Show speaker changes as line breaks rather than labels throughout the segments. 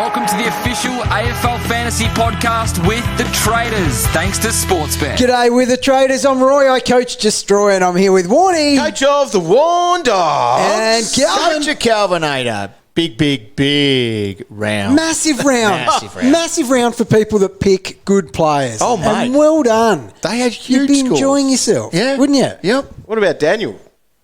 Welcome to the official AFL Fantasy Podcast with the Traders, thanks to Sportsbet.
G'day with the Traders. I'm Roy. I coach Destroy, and I'm here with Warnie.
Coach of the Warn Dogs.
And Calvin.
Coach of Calvinator. Big round.
Massive round. Massive round for people that pick good players.
Oh, mate.
And well done.
They had huge
You'd be
scores.
enjoying yourself, wouldn't you?
Yep.
What about Daniel?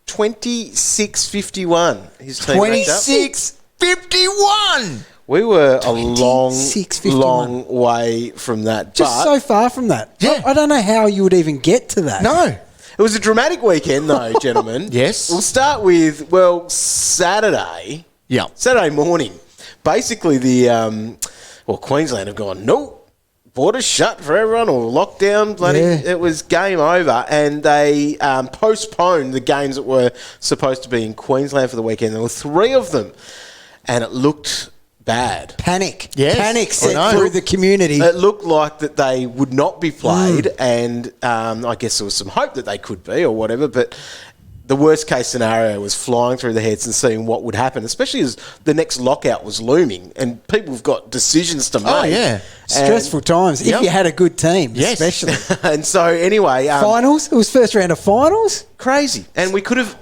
26-51. His team
26-51.
We were a long
26-51.
way from that.
Just so far from that.
Yeah.
I don't know how you would even get to that.
No.
It was a dramatic weekend, though, gentlemen.
Yes.
We'll start with, Saturday.
Yeah.
Saturday morning. Basically, Queensland have gone, nope. Borders shut for everyone or lockdown. It was game over, and they postponed the games that were supposed to be in Queensland for the weekend. There were 3 of them, and it looked bad.
Panic.
Yes.
Panic set through the community.
It looked like that they would not be played, and I guess there was some hope that they could be or whatever, but the worst case scenario was flying through the heads and seeing what would happen, especially as the next lockout was looming and people have got decisions to make.
Oh, yeah.
Stressful times. If you had a good team, especially.
And so anyway...
finals? It was first round of finals?
Crazy. And we could have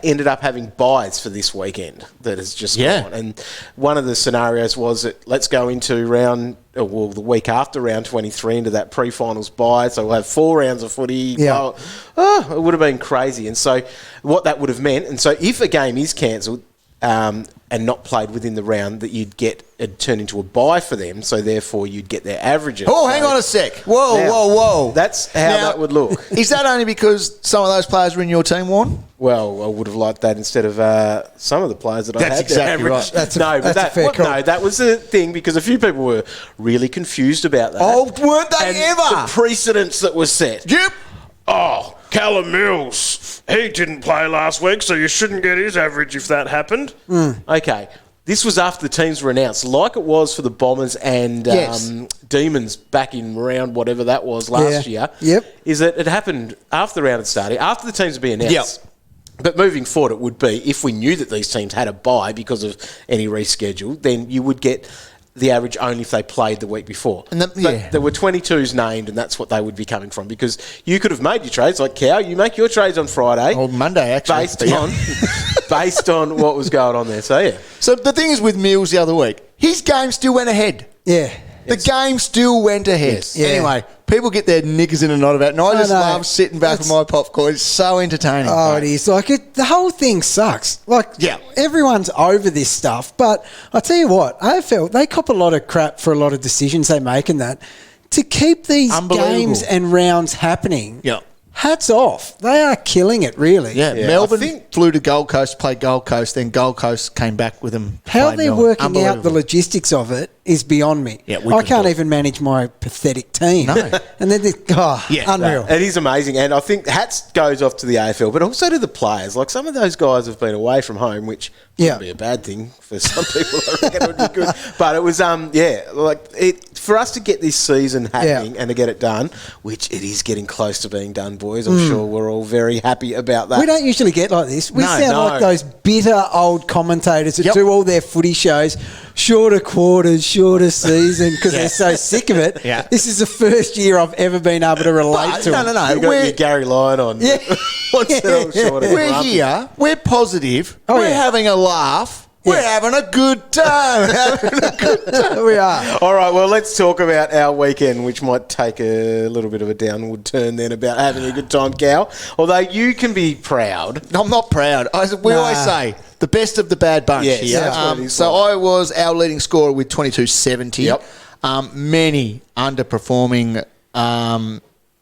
ended up having buys for this weekend that has just gone. And one of the scenarios was that let's go into the week after round 23 into that pre-finals buy. So we'll have 4 rounds of footy.
Yeah.
It would have been crazy. And so what that would have meant, and so if a game is cancelled and not played within the round, that you'd get it turn into a buy for them. So therefore you'd get their averages.
Oh, hang on a sec. Whoa.
That's how that would look.
Is that only because some of those players were in your team, Warren?
Well, I would have liked that instead of some of the players that I had.
That's exactly right.
That's a fair call.
No, that was the thing because a few people were really confused about that.
Oh, weren't they
and
ever?
The precedents that were set.
Yep.
Oh, Callum Mills, he didn't play last week, so you shouldn't get his average if that happened.
Okay. This was after the teams were announced, like it was for the Bombers and Demons back in round whatever that was last year.
Yep.
Is that it happened after the round had started, after the teams had been announced.
Yep.
But moving forward, it would be, if we knew that these teams had a bye because of any reschedule, then you would get the average only if they played the week before. But there were 22s named, and that's what they would be coming from, because you could have made your trades, like Cow, you make your trades on Friday.
Or Monday, actually.
Based on what was going on there. So, yeah.
So the thing is with Mills the other week, his game still went ahead.
Yeah.
The game still went ahead.
Yes.
Yeah.
Anyway, people get their knickers in a knot about it, and I just love sitting back with my popcorn. It's so entertaining.
Oh, it is. The whole thing sucks. Everyone's over this stuff, but I tell you what, AFL, they cop a lot of crap for a lot of decisions they make and that. To keep these games and rounds happening, hats off. They are killing it, really.
Yeah. Melbourne flew to Gold Coast, played Gold Coast, then Gold Coast came back with them.
How they're working out the logistics of it is beyond me.
Yeah,
I can't even manage my pathetic team. No. And then unreal.
It is amazing. And I think hats goes off to the AFL, but also to the players. Like, some of those guys have been away from home, which wouldn't be a bad thing for some people. I reckon it would be good. But it was, for us to get this season happening and to get it done, which it is getting close to being done, boys. I'm sure we're all very happy about that.
We don't usually get like this. We sound like those bitter old commentators that do all their footy shows, shorter quarters, shorter season, because they're so sick of it.
Yeah.
This is the first year I've ever been able to relate to it.
No.
You got your Gary Lyon on.
Yeah.
We're here. We're positive. We're having a laugh. We're having a good time.
We are.
All right, well, let's talk about our weekend, which might take a little bit of a downward turn then about having a good time, Cal. Although you can be proud.
I'm not proud. We always say the best of the bad bunch here.
That's what it is
so I was our leading scorer with 22.70.
Yep.
Many underperforming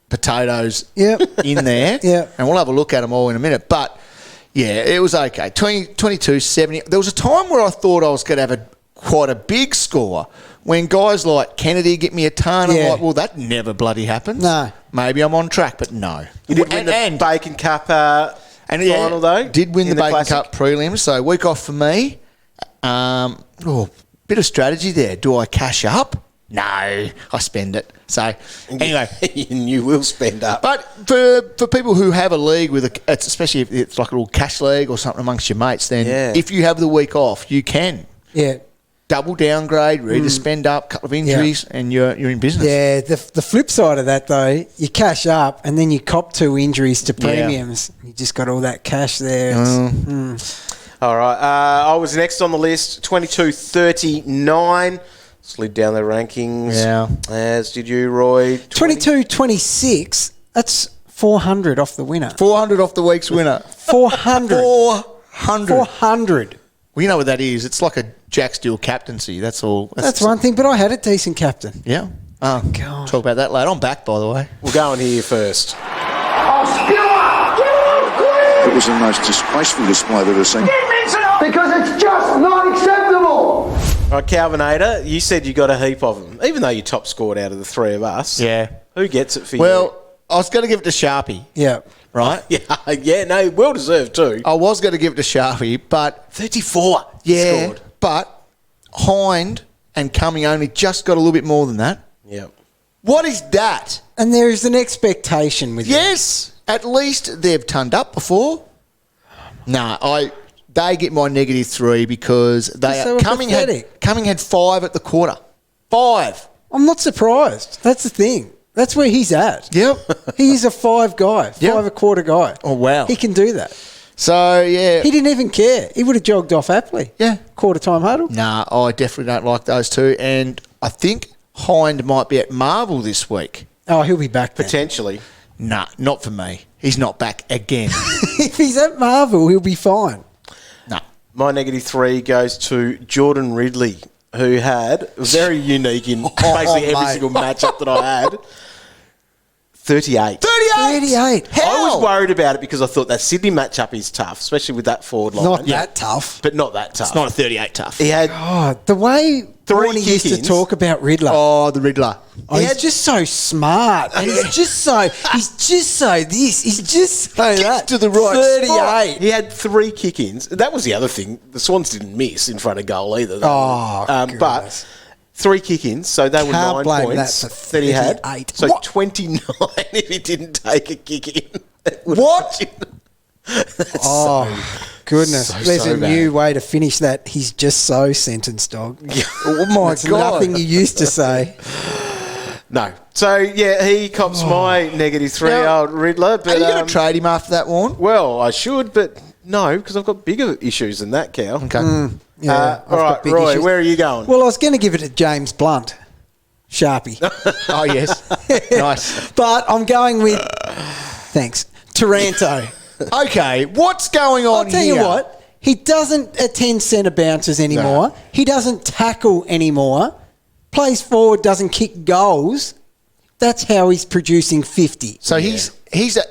potatoes in there. And we'll have a look at them all in a minute. But yeah, it was okay. 22.70. There was a time where I thought I was going to have quite a big score when guys like Kennedy get me a ton. I'm like, well, that never bloody happens.
No.
Maybe I'm on track, but no.
You did win the Bacon Cup final, though?
Did win the Bacon
Classic
Cup prelims, so week off for me. Bit of strategy there. Do I cash up? No, I spend it. So, anyway.
And you will spend up.
But for people who have a league, especially if it's like a little cash league or something amongst your mates, then if you have the week off, you can.
Yeah.
double downgrade, ready to spend up, couple of injuries, and you're in business.
Yeah, the flip side of that, though, you cash up and then you cop 2 injuries to premiums. You just got all that cash there.
All right. I was next on the list, 22.39. Slid down the rankings. Yeah. As did you, Roy.
22.26. That's 400 off the winner.
400 off the week's winner.
400. 400.
Well, you know what that is. It's like a Jack Steele captaincy. That's all.
That's one thing, but I had a decent captain.
Yeah. Oh, God. Talk about that later. I'm back, by the way.
We'll go on here first.
It was the most disgraceful display I've ever seen.
Because it's just not acceptable.
All right, Calvinator, you said you got a heap of them, even though you top scored out of the 3 of us.
Yeah.
Who gets it for you?
Well, I was going to give it to Sharpie.
Yeah.
Right?
Yeah, no, well deserved too.
I was going to give it to Sharpie, but
34
scored. But Hind and Cumming only just got a little bit more than that.
Yeah.
What is that?
And there is an expectation with
Yes. At least they've turned up before. They get my -3 because Cumming had 5 at the quarter. 5.
I'm not surprised. That's the thing. That's where he's at.
Yep.
He's a 5 guy, 5 a quarter guy.
Oh, wow.
He can do that.
So, yeah.
He didn't even care. He would have jogged off happily.
Yeah.
Quarter time huddle.
Nah, I definitely don't like those two. And I think Hind might be at Marvel this week.
Oh, he'll be back then.
Potentially.
Nah, not for me. He's not back again.
If he's at Marvel, he'll be fine.
Nah.
My -3 goes to Jordan Ridley, who had very unique in basically every single matchup that I had. 38.
38.
How?
I was worried about it because I thought that Sydney matchup is tough, especially with that forward line.
Not that tough.
But not that tough.
It's not a 38 tough.
He had
The way
3
Warnie used to
kick-ins.
talk about Riddler.
Oh, the Riddler.
He's just so smart. And he's just so this. He's just so that.
to the right
38.
He had 3 kick-ins. That was the other thing. The Swans didn't miss in front of goal either.
Oh,
but 3 kick-ins, so they were
Can't
9
blame
points
that for
that he had.
38.
So
What?
29 if he didn't take a kick-in.
What?
Oh, goodness.
so
There's a
bad.
new way to finish that. He's just so sentence, dog.
Oh, my
It's
God.
nothing you used to say.
No. So, yeah, he cops my -3,
Now,
old Riddler. But,
Are you going to trade him after that, Warren?
well, I should, but no, because I've got bigger issues than that, Cal.
Okay.
Yeah, I've
all
got
right,
big
Roy,
issues.
where are you going?
Well, I was going to give it to James Blunt. Sharpie.
Oh, yes. Nice.
But I'm going with, thanks, Taranto.
Okay, what's going on
I'll tell
here?
you what, he doesn't attend centre bounces anymore. He doesn't tackle anymore. Plays forward, doesn't kick goals. That's how he's producing 50.
So he's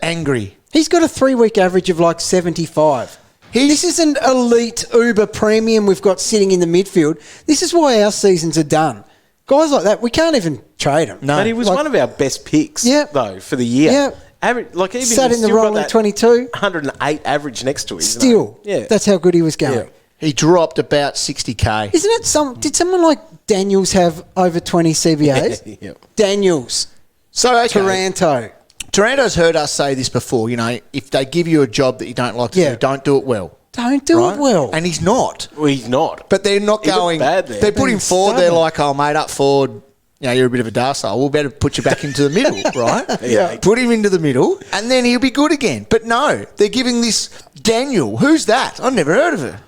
angry.
He's got a 3-week average of like 75. This is an elite Uber premium we've got sitting in the midfield. This is why our seasons are done. Guys like that, we can't even trade them.
No.
But he was one of our best picks,
Yep.
though, for the year.
Yep.
Average, like even
Sat
he's
in the
still got
role in
that
22.
108 average next to him.
Still.
Yeah.
That's how good he was going.
Yeah.
He dropped about 60K.
Isn't it did someone like Daniels have over 20 CBAs?
Yeah.
Daniels.
So, okay.
Taranto.
Taranto's heard us say this before, if they give you a job that you don't like to do, don't do it well.
Don't do
right?
it well.
And he's not.
Well, he's not.
But they're not
He looked
going.
bad there.
They put him
Being
forward. They're
stubborn.
like, oh, mate, up forward. You're a bit of a darsehole. We'll better put you back into the middle, right?
Yeah.
Put him into the middle, and then he'll be good again. But no, they're giving this Daniel. Who's that? I've never heard of her.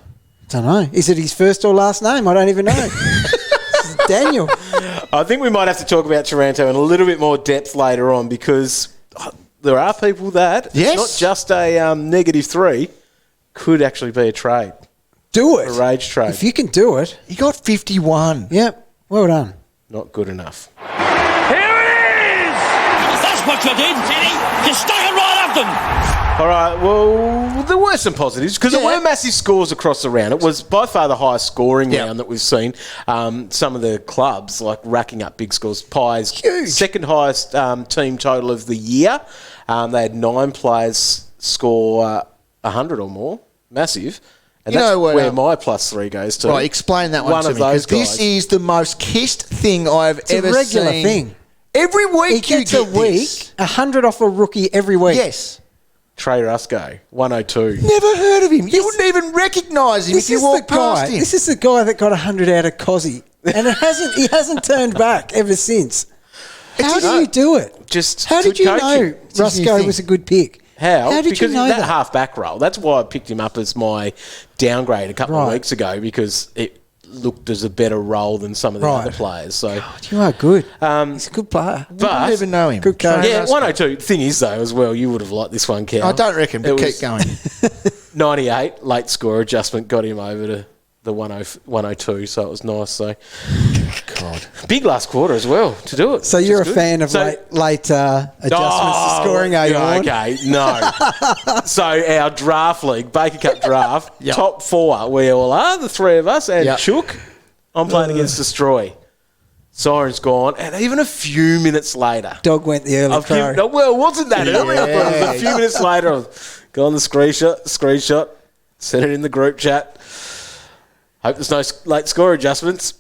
Don't know. Is it his first or last name? I don't even know. This is Daniel.
I think we might have to talk about Taranto in a little bit more depth later on because there are people that
Yes.
it's not just a -3, could actually be a trade.
Do it.
A rage trade.
If you can do it.
He got 51.
Yep. Well done.
Not good enough.
Here it is! That's what you did, Teddy. You stuck it right up them.
All right, well, there were some positives because there were massive scores across the round. It was by far the highest scoring round that we've seen. Some of the clubs, like, racking up big scores. Pies,
Huge.
second highest team total of the year. They had 9 players score 100 or more. Massive. And
You
that's
know what,
where my +3 goes to.
Right, explain that one to
of
me,
those
'cause
guys.
this is the most kissed thing I've
It's
ever
a regular
seen.
thing.
Every week
He gets
you
a
get
week,
this.
100 off a rookie every week.
Yes.
Trey Rusco, 102.
Never heard of him. You wouldn't even recognise him if you walked past him.
This is the guy that got 100 out of Cozzy, and he hasn't turned back ever since. How do you do it? How did you know Rusco was a good pick?
How?
How did
because
you know
that half-back role. That's why I picked him up as my downgrade a couple of weeks ago, because it looked as a better role than some of the other players. So
God, you are good. He's a good player.
I don't even know him.
Good coach.
Yeah, 102. The thing is, though, as well, you would have liked this one, Cal.
I don't reckon, but keep going.
98, late score adjustment, got him over to the 102, so it was nice. So, God, big last quarter as well to do it.
So you're a fan of late adjustments to scoring, are you?
Okay, no. So our draft league, Baker Cup draft, top 4, we all are, the 3 of us, and Chook. I'm playing against Destroy. Siren's gone, and even a few minutes later,
Dog went the early crow.
Well, it wasn't that early. I thought it was a few minutes later. I got on the screenshot, sent it in the group chat. Hope there's no late score adjustments.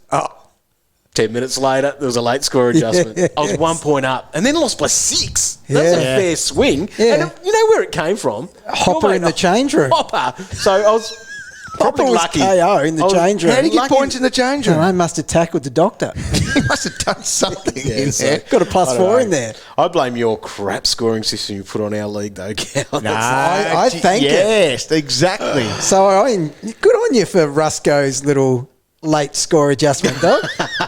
10 minutes later, there was a late score adjustment. I was 1 point up and then lost by 6. That's a fair swing.
Yeah.
And you know where it came from?
Hopper in the change room.
Hopper. So I was probably
Hopper was
lucky.
KO in the change room.
How did he get points in the change room?
I must have tackled the doctor.
He must have done something in there.
Got a +4 in there.
I blame your crap scoring system you put on our league, though, Cal.
No,
I thank it.
Yes, exactly.
So good on you for Rusco's little late score adjustment, though.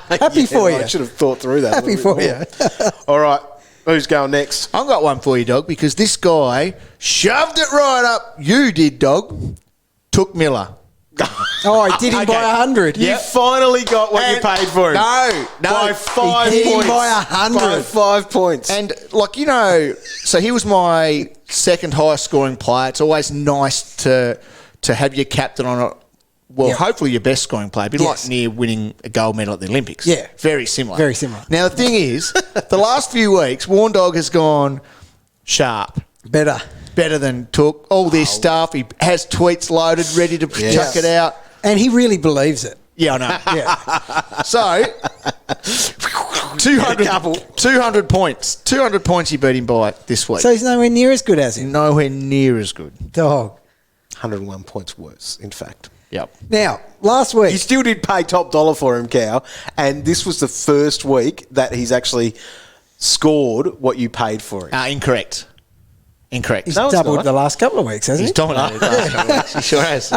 Happy for you.
I should have thought through that.
Happy for you.
All right. Who's going next?
I've got one for you, Dog, because this guy shoved it right up. You did, Dog. Took Miller.
Oh, I did him by 100.
You finally got what you paid for him.
No.
By 5
He did him
points.
by 100.
By 5 points.
And, so he was my second highest scoring player. It's always nice to have your captain on it. Hopefully your best scoring player. It'd be like near winning a gold medal at the Olympics.
Yeah.
Very similar.
Very similar.
Now, the thing is, the last few weeks, Warn Dog has gone sharp. Better than Took. All this stuff. He has tweets loaded, ready to chuck it out.
And he really believes it.
Yeah, I know. So, 200 points. 200 points he beat him by this week.
So he's nowhere near as good as him.
Nowhere near as good.
Dog.
101 points worse, in fact.
Yep.
Now, last week...
You still did pay top dollar for him, Cow, and this was the first week that he's actually scored what you paid for him.
Incorrect.
He's doubled the last couple of weeks, hasn't he?
He's dominated the last couple of weeks. He sure has.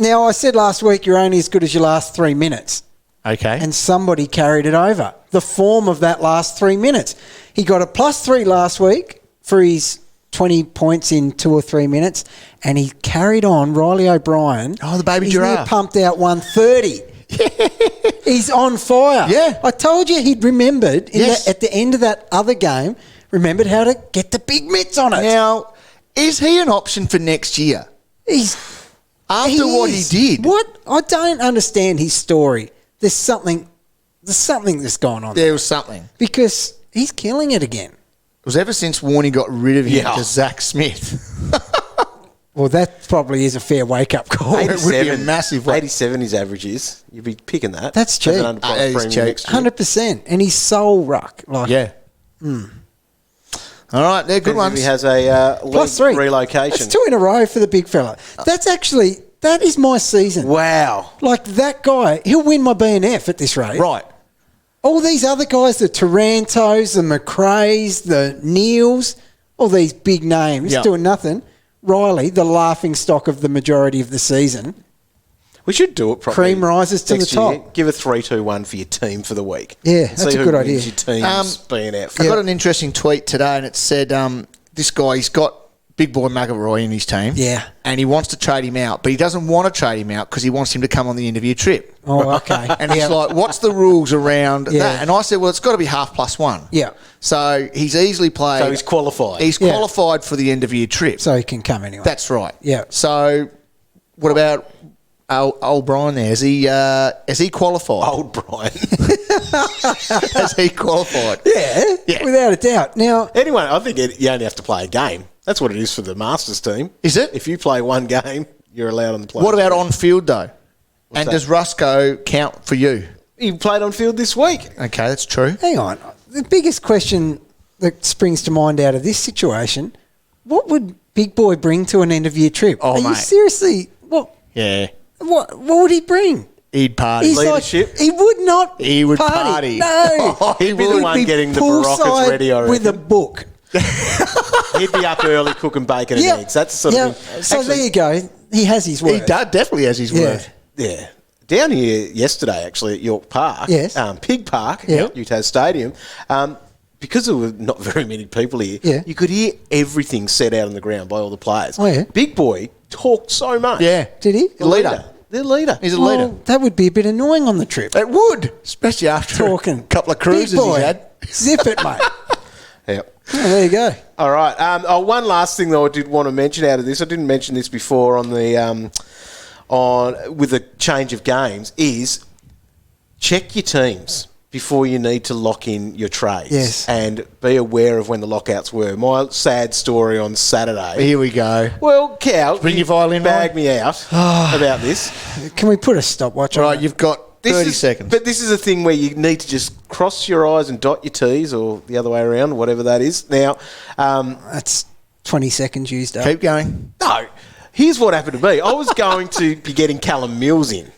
Now, I said last week you're only as good as your last 3 minutes.
Okay.
And somebody carried it over. The form of that last 3 minutes. He got a +3 last week for his 20 points in 2 or 3 minutes, and he carried on. Riley O'Brien.
Oh, the baby
he's
giraffe.
He's pumped out 130. He's on fire.
Yeah.
I told you he'd remembered at the end of that other game, remembered how to get the big mitts on it.
Now, is he an option for next year? After what he did.
What? I don't understand his story. There's something that's gone on.
There was something.
Because he's killing it again.
It was ever since Warney got rid of him to Zach Smith.
Well, that probably is a fair wake-up call.
87,
It would be a massive
87 his average is. You'd be picking that.
That's cheap.
As an underpriced premium next year.
100%. And he's sole ruck.
All right, they're good ones.
He has a
+3
relocation.
That's 2 in a row for the big fella. That is my season.
Wow.
Like that guy, he'll win my BNF at this rate.
Right.
All these other guys, the Tarantos, the McRaes, the Neils, all these big names doing nothing. Riley, the laughing stock of the majority of the season.
We should do it properly.
Cream rises to the top.
Year. Give a 3-2-1 for your team for the week.
Yeah, that's a good idea.
Your team's BNF.
I got an interesting tweet today, and it said this guy, he's got big boy McElroy in his team.
Yeah.
And he wants to trade him out, but he doesn't want to trade him out because he wants him to come on the interview trip.
Oh, okay.
And he's like, what's the rules around that? And I said, well, it's got to be half +1.
Yeah.
So he's easily played.
So he's qualified.
He's qualified for the end of year trip.
So he can come anyway.
That's right.
Yeah.
So what about old Brian there? Has he qualified?
Old Brian.
Has he qualified?
Yeah, without a doubt. Now,
anyway, I think you only have to play a game. That's what it is for the Masters team.
Is it?
If you play one game, you're allowed on the play.
What about on field though?
What's
and
that?
does Rusco count for you?
He played on field this week.
Okay, that's true.
hang on. The biggest question that springs to mind out of this situation, what would Big Boy bring to an end-of-year trip?
Oh,
Are you
mate.
seriously? What?
Yeah.
What would he bring?
He'd party.
He's
Leadership?
Like, he would not.
He would party.
No,
Oh,
He'd be the one getting the Baroccas ready, I
with a
reckon.
book.
He'd be up early cooking bacon and eggs. That's the sort of thing.
So there you go. He has his word.
He definitely has his word.
Yeah. Down here yesterday, actually, at York Park,
Yes.
Pig Park,
Yeah.
Utah Stadium, because there were not very many people here,
Yeah.
you could hear everything said out on the ground by all the players.
Oh, yeah.
Big Boy talked so much.
Yeah.
Did he?
The leader. The leader.
He's a leader.
Well, that would be a bit annoying on the trip.
It would, especially after
Talking.
a couple of cruises
Big boy,
he's had.
Zip it, mate.
Yep.
Oh, there you go.
All right. One last thing, though, I did want to mention out of this. I didn't mention this before on the with the change of games. Is check your teams before you need to lock in your trades.
Yes.
And be aware of when the lockouts were. My sad story on Saturday.
Here we go.
Well, Cal,
Bring your violin,
bag
Ryan.
me out about this.
Can we put a stopwatch on?
Right,
it?
you've got 30 seconds.
But this is a thing where you need to just cross your I's and dot your T's, or the other way around, whatever that is. Now,
That's 20 seconds used up.
Keep going.
no, here's what happened to me. I was going to be getting Callum Mills in.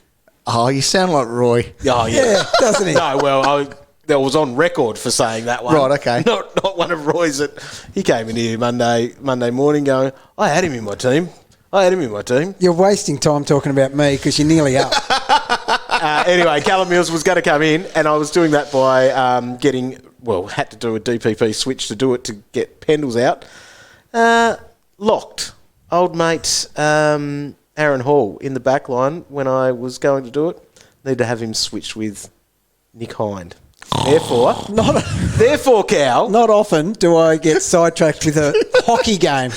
Oh, you sound like Roy.
Oh,
Yeah, doesn't he?
No, well, I was on record for saying that one.
Right, okay.
Not one of Roy's. He came in here Monday morning going, I had him in my team.
You're wasting time talking about me because you're nearly up.
Anyway, Callum Mills was going to come in, and I was doing that by had to do a DPP switch to do it to get Pendles out. Locked. Old mate Aaron Hall in the back line when I was going to do it. Need to have him switched with Nick Hind. Therefore, Cal.
Not often do I get sidetracked with a hockey game.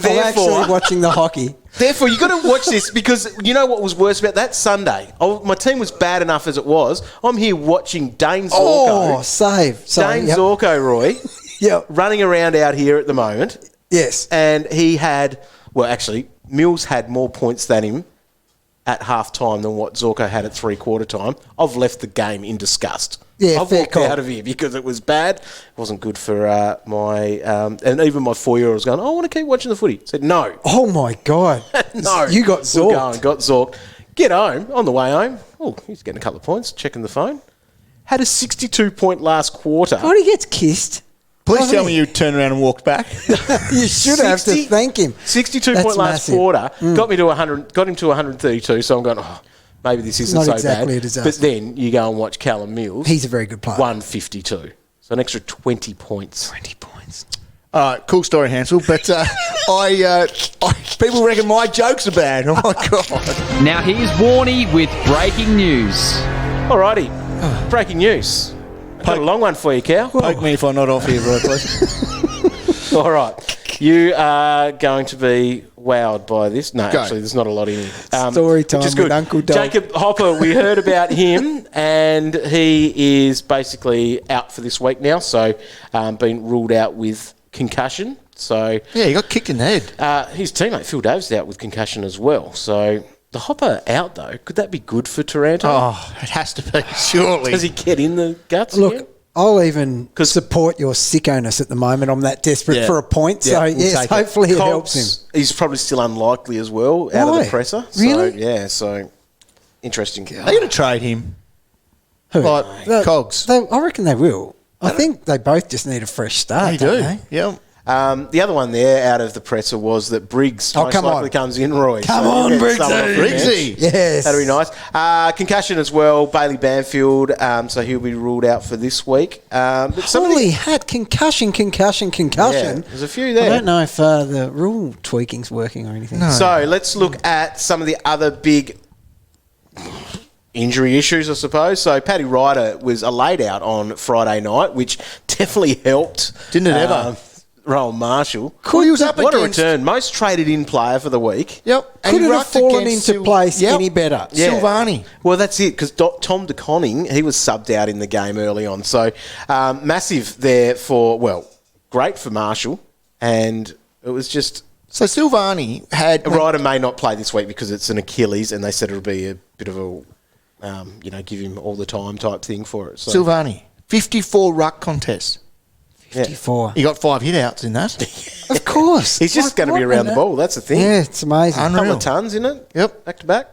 I'm actually watching the hockey.
Therefore, you've got to watch this because you know what was worse about that Sunday? My team was bad enough as it was. I'm here watching Dane Zorko.
Oh, save. Sorry.
Dane Zorko, Roy,
Yep.
running around out here at the moment.
Yes.
And he had, Mills had more points than him at half time than what Zorko had at 3/4 time. I've left the game in disgust.
Yeah,
I've
fair
walked
call.
out of here because it was bad. It wasn't good for my... and even my 4-year-old was going, I want to keep watching the footy. I said, no.
Oh, my God.
No.
You got
We're
zorked.
going, got zorked. Get home. On the way home. Oh, he's getting a couple of points. Checking the phone. Had a 62-point last quarter.
God, he gets kissed.
Please
Doesn't
tell
he?
me you turned around and walked back.
You should have to
60
thank him.
62
That's
point last
massive.
quarter. Got me to 100. Got him to 132. So I'm going, maybe this isn't
Not
so
exactly
bad.
a disaster.
But then you go and watch Callum Mills.
He's a very good player.
152. So an extra 20 points.
20 points.
All right, cool story, Hansel. But people reckon my jokes are bad. Oh, my God.
Now here's Warnie with breaking news.
Alrighty. Breaking news. Got a long one for you, Cal.
Poke me if I'm not off here, right, please.
All right. You are going to be wowed by this. No,
Go.
actually, there's not a lot in here.
Story time
which is
with
good.
Uncle Dog.
Jacob Hopper, we heard about him, and he is basically out for this week now, so been ruled out with concussion. So
Yeah, he got kicked in the head.
his teammate Phil Davis is out with concussion as well. So the Hopper out, though, could that be good for Taranto?
Oh, it has to be, surely.
Does he get in the guts
Look,
again?
I'll even support your sickoness at the moment. I'm that desperate
Yeah.
for a point.
Yeah,
So,
we'll
yes,
take it.
hopefully it
Cogs,
helps him.
He's probably still unlikely as well out of
Why?
the presser.
Really?
So, yeah, so interesting.
They're going to trade him.
Who?
Like Cogs.
I reckon they will. I think they both just need a fresh start.
They
don't
do.
they?
Yeah.
The other one there out of the presser was that Briggs most
come
likely
on.
comes in, Roy.
Come
So
on,
we'll get
Briggsy.
someone off the bench.
Briggsy.
Yes.
That'll be nice. Concussion as well, Bailey Banfield, so he'll be ruled out for this week. But some of
Holy
the,
hat, concussion.
yeah, there's a few
I
there.
don't know if the rule tweaking's working or anything. No.
So let's look at some of the other big injury issues, I suppose. So Paddy Ryder was a laid out on Friday night, which definitely helped.
Didn't it ever?
Rowan Marshall.
He was up
What a
against...
return. Most traded in player for the week.
Yep. And
Could
he
it have
rucked
fallen
against
into place any better?
Yeah.
Silvani.
Well, that's it, because Tom DeConning, he was subbed out in the game early on. So massive there for, great for Marshall. And it was just...
So Silvani had...
Ryder may not play this week because it's an Achilles, and they said it'll be a bit of a, give him all the time type thing for it. So.
Silvani. 54 ruck contests.
54.
He got 5 hit-outs in that.
Of course.
He's just going to be around the ball. That's the thing.
Yeah, it's amazing.
A couple of tons, isn't it? Yep. Back to back.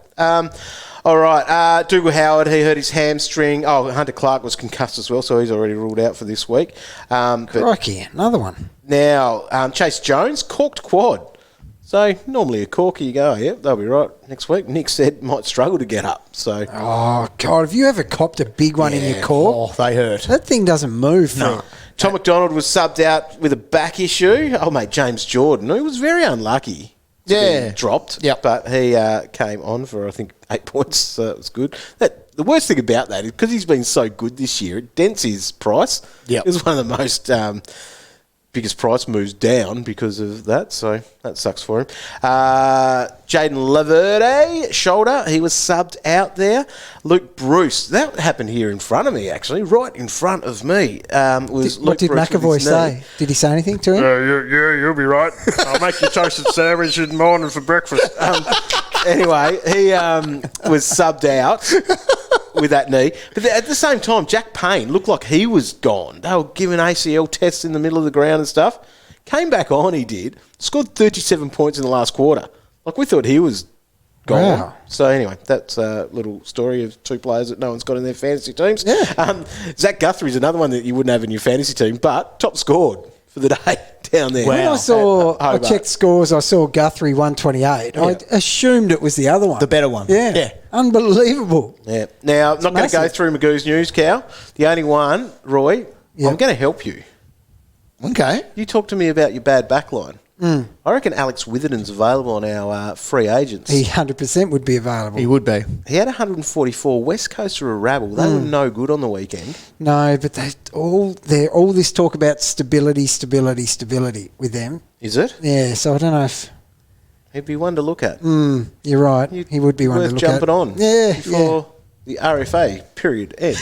All right. Dougal Howard, he hurt his hamstring. Oh, Hunter Clark was concussed as well, so he's already ruled out for this week.
Crikey, another one.
Now, Chase Jones, corked quad. So, normally a corker, you go, yep, they'll be right next week. Nick said might struggle to get up. So,
oh, God, have you ever copped a big one in your cork?
Oh, they hurt.
That thing doesn't move.
No.
Tom McDonald was subbed out with a back issue. Oh, mate, James Jordan, he was very unlucky. Dropped.
Yep.
But he came on for, I think, 8 points, so that was good. The worst thing about that is because he's been so good this year, it dents his price.
Yep.
It was one of the most biggest price moves down because of that, so that sucks for him. Jaden Leverte, shoulder, he was subbed out there. Luke Bruce, that happened here in front of me, actually, right in front of me.
What did McAvoy say? Did he say anything to him?
Yeah, you'll be right. I'll make you toasted sandwich in the morning for breakfast.
Anyway, he was subbed out with that knee. But at the same time, Jack Payne looked like he was gone. They were giving ACL tests in the middle of the ground and stuff. Came back on, he did. Scored 37 points in the last quarter. Like, we thought he was gone.
Wow.
So, anyway, that's a little story of 2 players that no one's got in their fantasy teams.
Yeah.
Zach Guthrie's another one that you wouldn't have in your fantasy team, but top scored for the day down there.
When I checked scores, I saw Guthrie 128. I assumed it was the other one.
The better one.
Yeah. Unbelievable.
Yeah. Now, I'm not going to go through Magoo's news, Cal. The only one, Roy, I'm going to help you.
Okay.
You talk to me about your bad backline. I reckon Alex Witherden's available on our free agents.
He 100% would be available.
He would be.
He had 144. West Coast are a rabble. They were no good on the weekend.
No, but all this talk about stability with them.
Is it?
Yeah, so I don't know if...
He'd be one to look at.
You're right. He would be one to
Worth
look at.
jumping on before the RFA period ends.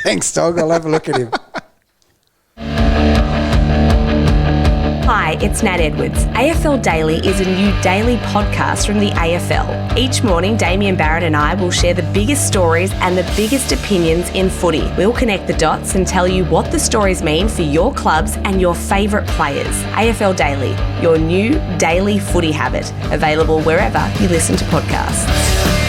Thanks, Dog. I'll have a look at him.
Hi, it's Nat Edwards. AFL Daily is a new daily podcast from the AFL. Each morning, Damien Barrett and I will share the biggest stories and the biggest opinions in footy. We'll connect the dots and tell you what the stories mean for your clubs and your favourite players. AFL Daily, your new daily footy habit. Available wherever you listen to podcasts.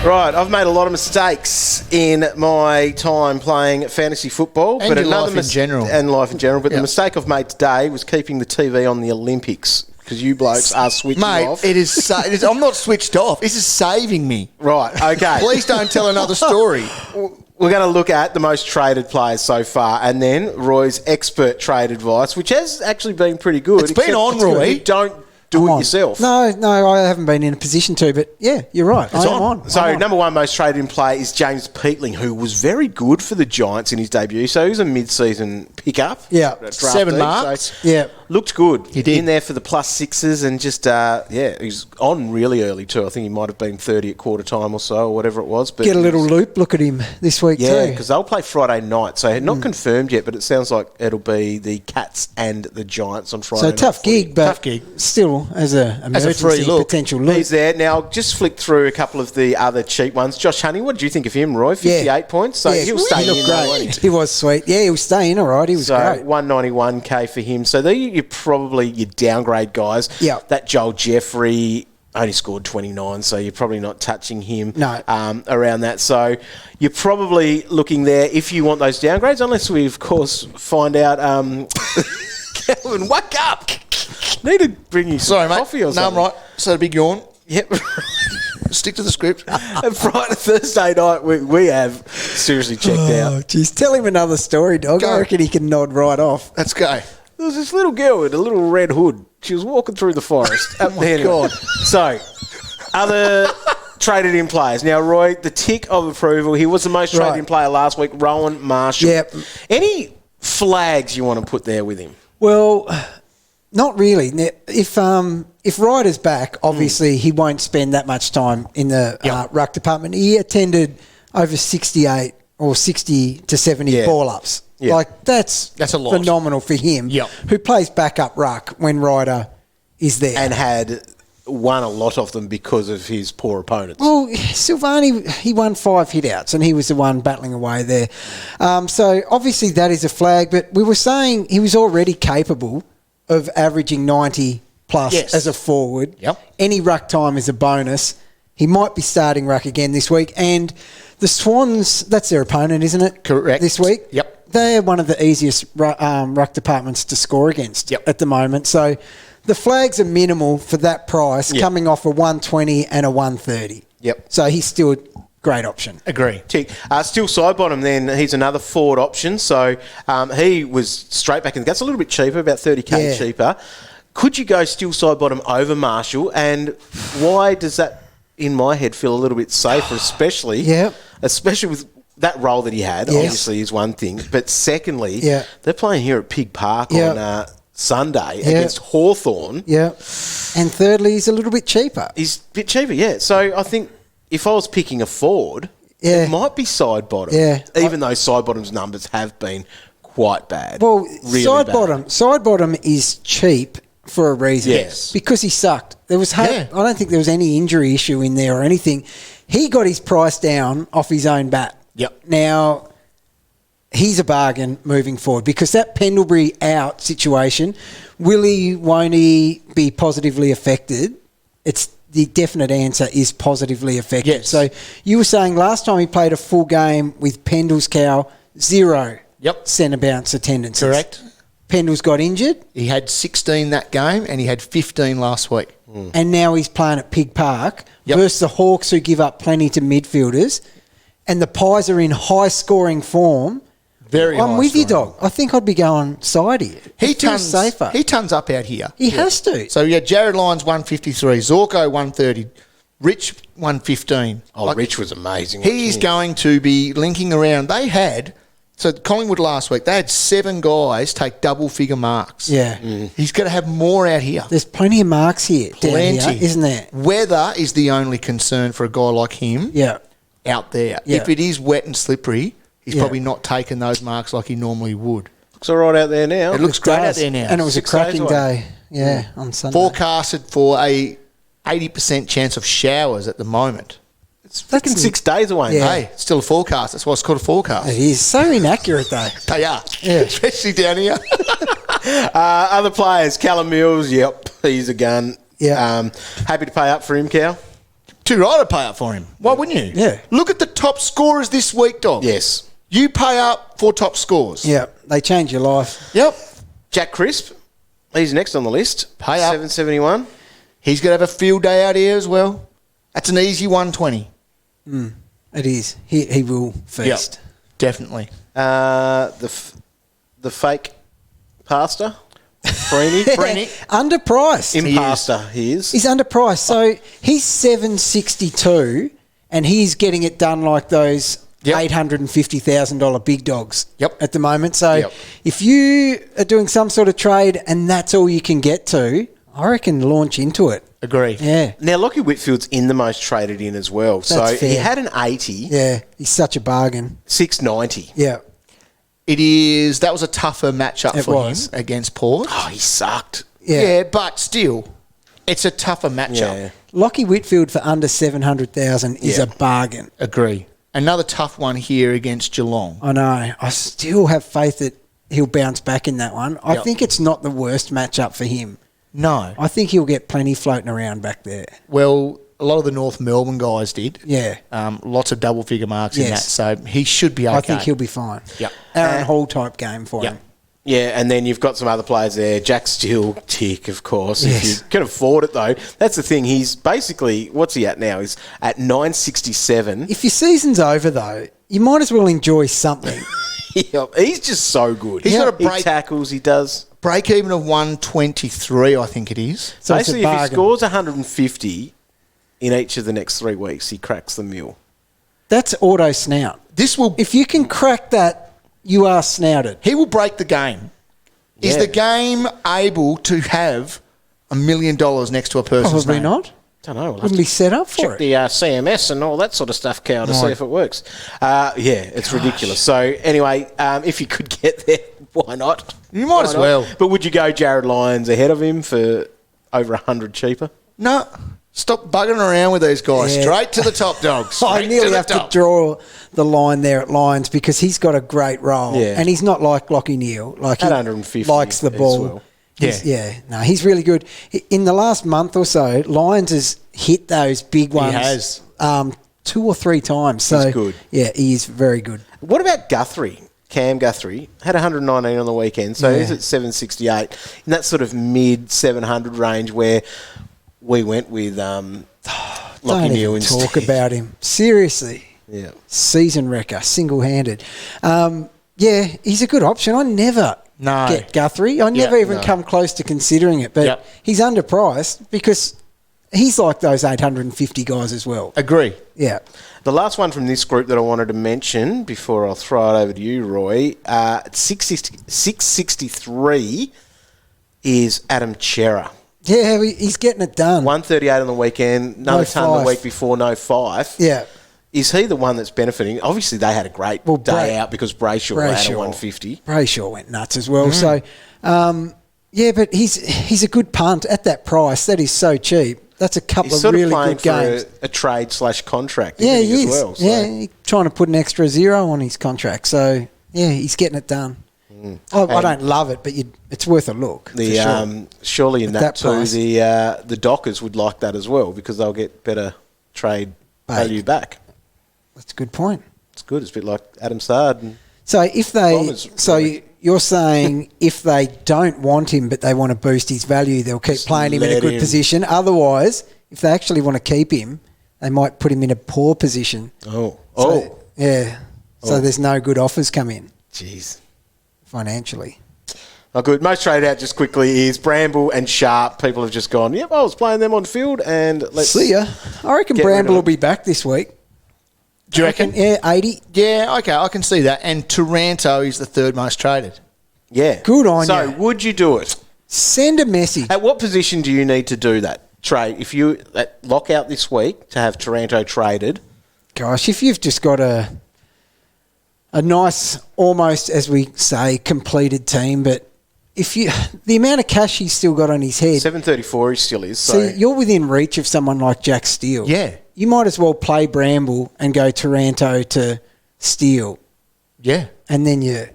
Right, I've made a lot of mistakes in my time playing fantasy football.
And life in general.
And life in general. But the mistake I've made today was keeping the TV on the Olympics because you blokes are switching off.
Mate, I'm not switched off. This is saving me.
Right, okay.
Please don't tell another story.
We're going to look at the most traded players so far and then Roy's expert trade advice, which has actually been pretty good.
It's been on, Roy.
You don't do it yourself.
No, I haven't been in a position to, but yeah, you're right.
It's
I'm on.
So, number one most traded in play is James Peatling, who was very good for the Giants in his debut. So, he was a mid-season pickup.
Yeah.
7 marks.
So, looked good.
He did.
In there for the plus sixes and just, he's on really early too. I think he might have been 30 at quarter time or so or whatever it was. But
get a little look at him this week too.
Yeah, because they'll play Friday night. So, not confirmed yet, but it sounds like it'll be the Cats and the Giants on Friday night.
So, tough gig, but still as a free look. Potential look.
He's there. Now, just flick through a couple of the other cheap ones. Josh Honey, what did you think of him, Roy? 58 points. So he'll stay in.
Great. He was sweet. Yeah, he was staying all right. He was great.
191k for him. So you're probably your downgrade guys.
Yeah.
That Joel Jeffrey only scored 29, so you're probably not touching him around that. So you're probably looking there if you want those downgrades, unless we, of course, find out... Kelvin, wake up! Need to bring you some coffee or something.
No, I'm right. So a big yawn.
Yep.
Stick to the script.
And Friday, Thursday night, we have seriously checked out.
Oh, geez. Tell him another story, Dog. I reckon he can nod right off.
Let's go.
There was this little girl with a little red hood. She was walking through the forest.
Oh, my God.
So, other traded in players. Now, Roy, the tick of approval. He was the most traded in player last week. Rowan Marshall.
Yep.
Any flags you want to put there with him?
Well, not really. If Ryder's back, obviously he won't spend that much time in the ruck department. He attended over 68 or 60 to 70 ball-ups. Yeah. Like, that's
a lot.
Phenomenal for him, who plays backup ruck when Ryder is there.
And had won a lot of them because of his poor opponents.
Well, Silvani, he won 5 hitouts and he was the one battling away there. So obviously that is a flag, but we were saying he was already capable of averaging 90 plus as a forward.
Yep.
Any ruck time is a bonus. He might be starting ruck again this week. And the Swans, that's their opponent, isn't it?
Correct.
This week?
Yep.
They're one of the easiest ruck departments to score against at the moment. So the flags are minimal for that price, coming off a 120 and a 130.
Yep.
So he's still a great option.
Agree.
Tick. Still side bottom then, he's another forward option. So he was straight back in the guts, a little bit cheaper, about 30k cheaper. Could you go still side bottom over Marshall? And why does that, in my head, feel a little bit safer, especially with that role that he had, obviously, is one thing. But secondly, they're playing here at Pig Park on Sunday against Hawthorn.
Yeah. And thirdly, he's a little bit cheaper.
He's a bit cheaper, So I think if I was picking a forward, it might be side bottom.
Yeah.
Even though side bottom's numbers have been quite bad.
Well,
really
side bottom is cheap for a reason.
Yes.
Because he sucked. I don't think there was any injury issue in there or anything. He got his price down off his own bat.
Yep.
Now, he's a bargain moving forward because that Pendlebury out situation, won't he be positively affected? It's the definite answer is positively affected.
Yes.
So you were saying last time he played a full game with Pendle's cow, 0 centre bounce attendances.
Correct.
Pendle's got injured.
He had 16 that game and he had 15 last week.
And now he's playing at Pig Park versus the Hawks who give up plenty to midfielders. And the Pies are in high-scoring form. I'm with you, dog. I think I'd be going side here.
He
feels safer.
He tons up out here.
He has to.
So, Jared Lyons, 153. Zorko, 130. Rich, 115.
Rich was amazing.
He's going to be linking around. So Collingwood last week, they had 7 guys take double-figure marks.
Yeah.
He's going to have more out here.
There's plenty of marks here.
Plenty.
Down here, isn't there?
Weather is the only concern for a guy like him.
Yeah.
Out there.
Yeah.
If it is wet and slippery, he's probably not taking those marks like he normally would.
Looks all right out there now.
It looks great out there now.
And it was a cracking day. Yeah, on Sunday.
Forecasted for a 80% chance of showers at the moment.
It's fucking 6 days away.
Yeah.
Hey, it's still a forecast. That's why it's called a forecast.
It is so inaccurate, though.
They are.
Yeah.
Especially down here.
Other players, Callum Mills, he's a gun.
Yeah.
Happy to pay up for him, Cal?
Too right to pay up for him. Why wouldn't you?
Yeah.
Look at the top scorers this week, dog.
Yes.
You pay up for top scores.
Yeah, they change your life.
Yep.
Jack Crisp, he's next on the list.
Pay up.
771.
He's going to have a field day out here as well. That's an easy 120.
It is. He will feast.
Yep. Definitely.
The fake pastor, Freeney.
Underpriced.
Impasta, he is.
He's underpriced. So he's 762 and he's getting it done like those $850,000 big dogs at the moment. So if you are doing some sort of trade and that's all you can get to, I reckon launch into it.
Agreed.
Yeah.
Now, Lockie Whitfield's in the most traded in as well.
That's
so
fair.
he had an 80.
Yeah, he's such a bargain.
690.
Yeah.
That was a tougher matchup for him against Port.
Oh, he sucked.
Yeah, but still, it's a tougher matchup.
Yeah. Lockie Whitfield for under 700,000 is a bargain.
Agree. Another tough one here against Geelong.
I know. I still have faith that he'll bounce back in that one. I think it's not the worst matchup for him.
No.
I think he'll get plenty floating around back there.
Well, a lot of the North Melbourne guys did.
Yeah.
Lots of double-figure marks in that, so he should be okay.
I think he'll be fine.
Yep.
Aaron Hall type game for him.
Yeah, and then you've got some other players there. Jack Steele, tick, of course. If you can afford it, though. That's the thing. He's basically, what's he at now? He's at 967.
If your season's over, though, you might as well enjoy something.
He's just so good.
He's got a break.
He tackles, he does.
Break even of 123, I think it is.
So
basically, if he scores 150 in each of the next 3 weeks, he cracks the mule.
That's auto snout. If you can crack that, you are snouted.
He will break the game. Yeah. Is the game able to have $1 million next to a person's
Probably
name?
not.
Don't know.
Wouldn't be set up for
check
it.
the CMS and all that sort of stuff, Cal, to see if it works. It's ridiculous. So anyway, if you could get there, why not?
You might as well.
But would you go Jared Lyons ahead of him for over 100 cheaper?
No. Stop bugging around with these guys.
Yeah.
Straight to the top dogs.
I nearly have to draw the line there at Lions because he's got a great role.
Yeah.
And he's not like Lockie Neal. Like, he
150
likes the
as
ball.
well.
He's really good. In the last month or so, Lions has hit those big ones.
He has.
2 or 3 times. So,
He's good.
Yeah, he is very good.
What about Guthrie? Cam Guthrie had 119 on the weekend, so he's at 768 in that sort of mid 700 range where we went with Lockie Neal instead.
Talk about him. Seriously.
Yeah.
Season wrecker, single-handed. He's a good option. I never get Guthrie. I never even come close to considering it, but he's underpriced because he's like those 850 guys as well.
Agree.
Yeah.
The last one from this group that I wanted to mention before I'll throw it over to you, Roy, at 663 is Adam Chera.
Yeah, he's getting it done.
138 on the weekend, another ton the week before, no 5.
Yeah.
Is he the one that's benefiting? Obviously, they had a great day out because Brayshaw had a 150.
Brayshaw went nuts as well. So, but he's a good punt at that price. That is so cheap. That's a couple
He's
of really
playing
good games.
a trade/contract.
Yeah, he is.
As well, so.
Yeah, he's trying to put an extra 0 on his contract. So, he's getting it done. I don't love it, but it's worth a look.
Surely in that too, the Dockers would like that as well because they'll get better trade value back.
That's a good point.
It's good. It's a bit like Adam Sard. And
so you're saying if they don't want him but they want to boost his value, they'll keep playing him in a good position. Otherwise, if they actually want to keep him, they might put him in a poor position. So there's no good offers come in.
Jeez.
Financially.
Oh, good. Most traded out just quickly is Bramble and Sharp. People have just gone, I was playing them on field and let's
see ya. I reckon Bramble will be back this week.
Do you reckon?
Yeah, 80.
Yeah, okay, I can see that. And Taranto is the third most traded.
Yeah.
Good on you.
So, would you do it?
Send a message.
At what position do you need to do that trade? If you lock out this week to have Taranto traded.
Gosh, if you've just got a nice, almost, as we say, completed team, but the amount of cash he's still got on his head.
734 he still is. So.
See, you're within reach of someone like Jack Steele.
Yeah.
You might as well play Bramble and go Taranto to Steele.
Yeah.
And then you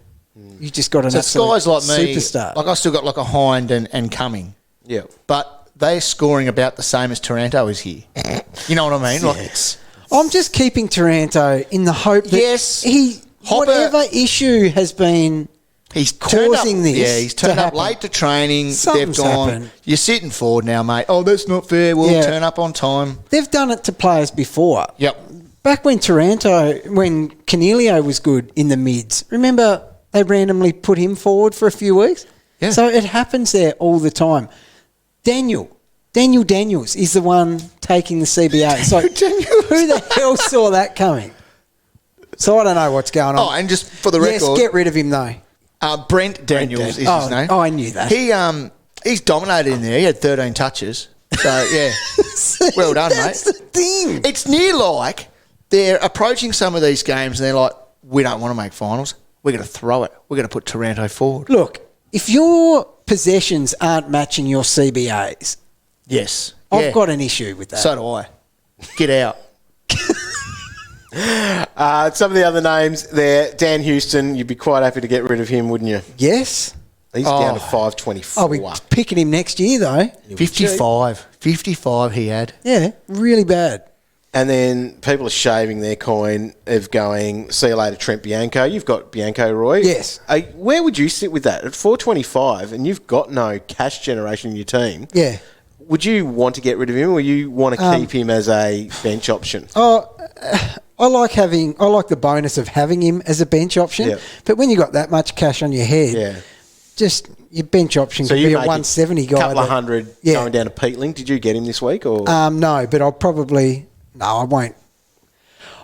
just got an absolute
guys like me,
superstar.
Like I still got like a Hind and Cumming.
Yeah.
But they're scoring about the same as Taranto is here. You know what I mean? Like
I'm just keeping Taranto in the hope that whatever issue has been causing this.
Yeah, he's turned up late to training.
Something's
they've gone,
happened.
You're sitting forward now, mate. Oh, that's not fair. We'll turn up on time.
They've done it to players before.
Yep.
Back when Cornelio was good in the mids, remember they randomly put him forward for a few weeks?
Yeah.
So it happens there all the time. Daniel Daniels is the one taking the CBA. So who the hell saw that coming? So I don't know what's going on.
Oh, and just for the record.
Yes, get rid of him though.
Brent Daniels is his name.
Oh, I knew that.
He's dominated in there. He had 13 touches. So, yeah. Well done,
That's the thing.
It's near like they're approaching some of these games and they're like, we don't want to make finals. We're going to throw it. We're going to put Taranto forward.
Look, if your possessions aren't matching your CBAs,
yes,
I've got an issue with that.
So do I. Get out.
Some of the other names there, Dan Houston, you'd be quite happy to get rid of him, wouldn't you?
Yes.
He's down to 524.
I'll be picking him next year, though.
55. 55 he had.
Yeah, really bad.
And then people are shaving their coin of going, see you later, Trent Bianco. You've got Bianco, Roy.
Yes.
Where would you sit with that? At 425 and you've got no cash generation in your team.
Yeah.
Would you want to get rid of him or you want to keep him as a bench option?
I like the bonus of having him as a bench option.
Yeah.
But when you got that much cash on your head, just your bench option could be a 170 guy.
A couple of hundred going down to Peatling. Did you get him this week? Or
no, but I won't.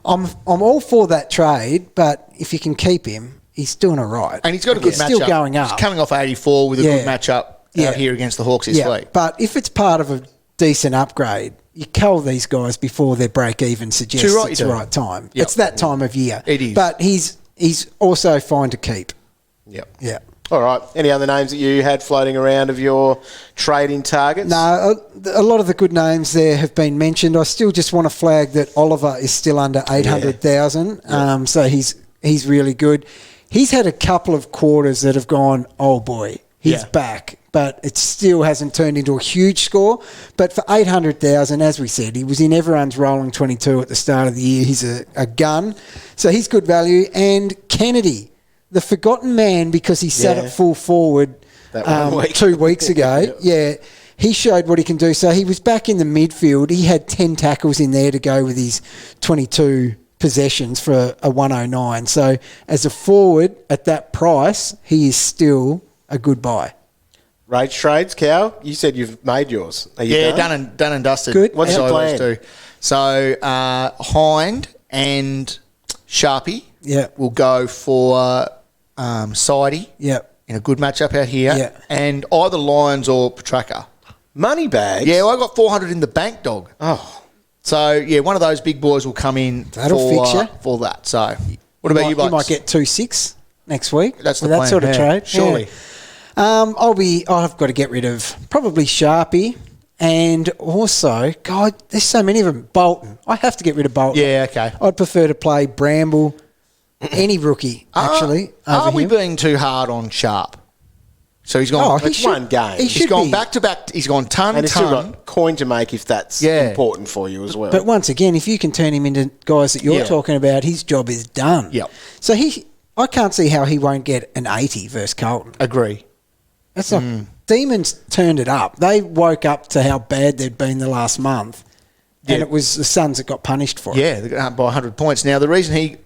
I'm all for that trade, but if you can keep him, he's doing all right.
And he's got a good matchup.
Still going up.
He's coming off 84 with a good matchup out here against the Hawks this week.
But if it's part of a decent upgrade, you cull these guys before their break-even suggests it's the right time. Yep. It's that time of year.
It is.
But he's also fine to keep.
Yep.
Yeah.
All right. Any other names that you had floating around of your trading targets?
No, a lot of the good names there have been mentioned. I still just want to flag that Oliver is still under 800,000, so he's really good. He's had a couple of quarters that have gone, oh boy, he's back, but it still hasn't turned into a huge score. But for 800,000, as we said, he was in everyone's rolling 22 at the start of the year. He's a gun, so he's good value. And Kennedy, the forgotten man because he sat at full forward 2 weeks ago. He showed what he can do. So he was back in the midfield. He had 10 tackles in there to go with his 22 possessions for a 109. So as a forward at that price, he is still a good buy.
Rage trades, Cow. You said you've made yours. Are you done?
Done and dusted.
Good.
What's your plan?
So Hind and Sharpie will go for Sidey in a good matchup out here, and either Lions or Petraka.
Money bags?
Yeah, well, I got 400 in the bank, dog.
Oh.
So, one of those big boys will come in for that. So, what about you, blokes?
You might get 2-6 next week.
That's the
that
plan.
sort of trade.
Surely.
I've got to get rid of probably Sharpie and also, God, there's so many of them. Bolton. I have to get rid of Bolton.
Yeah, okay.
I'd prefer to play Bramble, any rookie, actually.
Are we being too hard on Sharp? So he's gone.
It's one game.
He's gone back to back. He's gone ton.
And he's still got coin to make if that's important for you as well.
But once again, if you can turn him into guys that you're talking about, his job is done.
Yep.
So I can't see how he won't get an 80 versus Carlton.
Agree.
That's not. Demons turned it up. They woke up to how bad they'd been the last month, and it was the Suns that got punished for it.
Yeah, they got up by 100 points. Now the reason he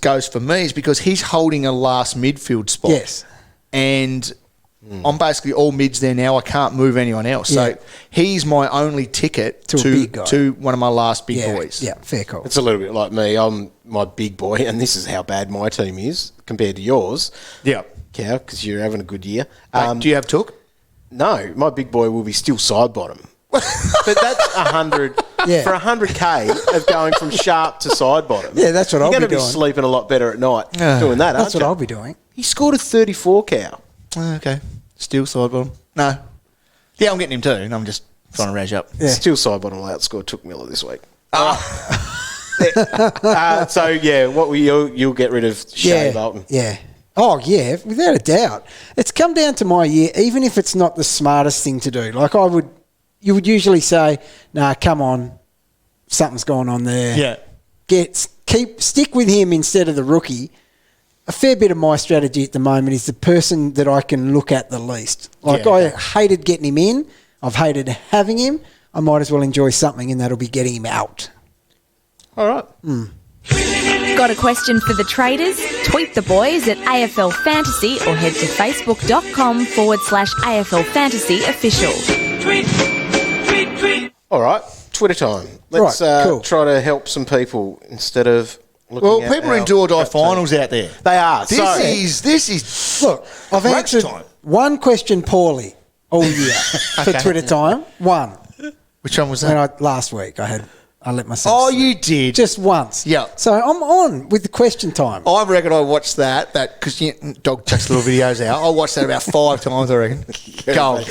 goes for me is because he's holding a last midfield spot.
Yes.
And I'm basically all mids there now. I can't move anyone else. So he's my only ticket to one of my last big boys.
Yeah, fair call.
It's a little bit like me. I'm my big boy, and this is how bad my team is compared to yours.
Yeah.
Cow, because you're having a good year.
Do you have Took?
No, my big boy will be still side bottom. But that's 100 for 100k of going from sharp to side bottom.
Yeah, that's what I'll be doing.
You're going to be sleeping a lot better at night doing that,
That's what
you?
I'll be doing.
He scored a 34, Cow.
Okay. Still side bottom? No. Yeah, I'm getting him too, and I'm just trying to raise up.
Yeah. Still side bottom will outscore Took Miller this week. What will you'll get rid of Shea Bolton?
Yeah. Oh, yeah, without a doubt. It's come down to my year, even if it's not the smartest thing to do. Like you would usually say, nah, come on, something's going on there. Yeah. Stick with him instead of the rookie. A fair bit of my strategy at the moment is the person that I can look at the least. I hated getting him in. I've hated having him. I might as well enjoy something, and that'll be getting him out.
All right.
Got a question for the traders? Tweet the boys at AFL Fantasy or head to facebook.com/AFL Fantasy Official.
All right. Twitter time. Let's try to help some people instead of looking at
people are in do or die finals out there.
They are.
This is
look, I've answered one question poorly all year for Twitter time. One.
Which one was that?
Last week I let myself.
Oh, you did
just once.
Yeah.
So I'm on with the question time.
I reckon I watched that because dog chucks little videos out. I watched that about 5 times. I reckon. Go.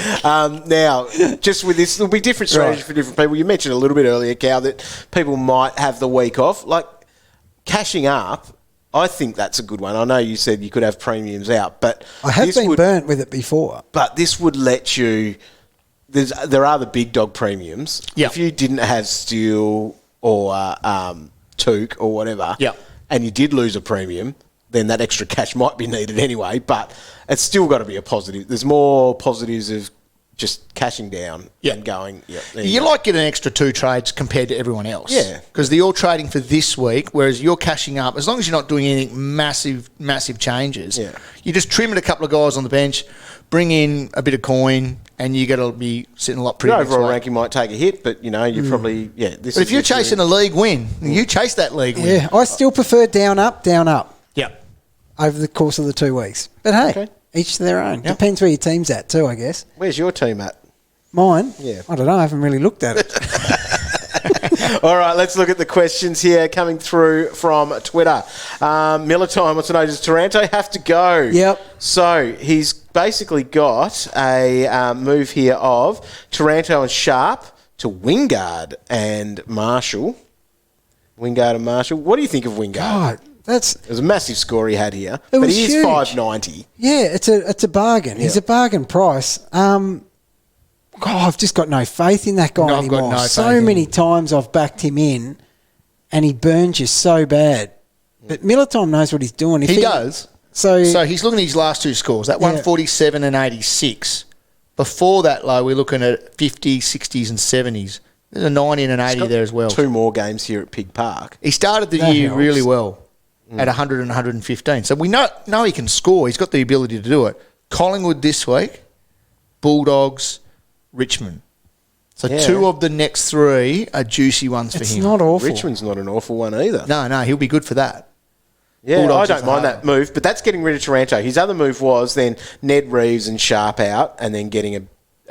Now, just with this, there'll be different strategies for different people. You mentioned a little bit earlier, Cal, that people might have the week off. Like cashing up, I think that's a good one. I know you said you could have premiums out, but
I have been burnt with it before.
But this would let you. There are the big dog premiums.
Yep.
If you didn't have Steel or Took or whatever, and you did lose a premium, then that extra cash might be needed anyway. But it's still got to be a positive. There's more positives of just cashing down and going.
You like getting an extra 2 trades compared to everyone else.
Yeah.
Because you're trading for this week, whereas you're cashing up. As long as you're not doing anything massive changes, you just trim it a couple of guys on the bench, bring in a bit of coin, and you're going to be sitting a lot pretty.
Your overall ranking might take a hit, but you're probably But
if you're chasing a league win, you chase that league win.
Yeah, I still prefer down up.
Yeah.
Over the course of the 2 weeks, but hey, each to their own. Depends where your team's at too, I guess.
Where's your team at?
Mine?
Yeah.
I don't know. I haven't really looked at it.
All right, let's look at the questions here coming through from Twitter. Miller Time wants to know, does Taranto have to go?
Yep.
So he's basically got a move here of Taranto and Sharp to Wingard and Marshall. Wingard and Marshall. What do you think of Wingard?
God,
it was a massive score he had here.
It
but
was
he is
huge.
$5.90.
Yeah, it's a bargain.
Yeah.
He's a bargain price. I've just got no faith in that guy
No, I've
anymore.
got no
So
faith in
many
him.
times I've backed him in, and he burns you so bad. But Millerton knows what he's doing. If
He does.
So
he's looking at his last two scores, that 147 and 86. Before that, low, we're looking at 50s, 60s and 70s. There's a 90 and an 80 there as well.
2 more games here at Pig Park.
He started the
That
year
helps.
really well at 100 and 115. So we know he can score. He's got the ability to do it. Collingwood this week, Bulldogs, Richmond. So 2 of the next 3 are juicy ones for
it's
him.
not awful.
Richmond's not an awful one either.
No, he'll be good for that.
Yeah,
Bulldogs
I
is
don't
the
mind
harder.
that move, but that's getting rid of Taranto. His other move was then Ned Reeves and Sharp out and then getting a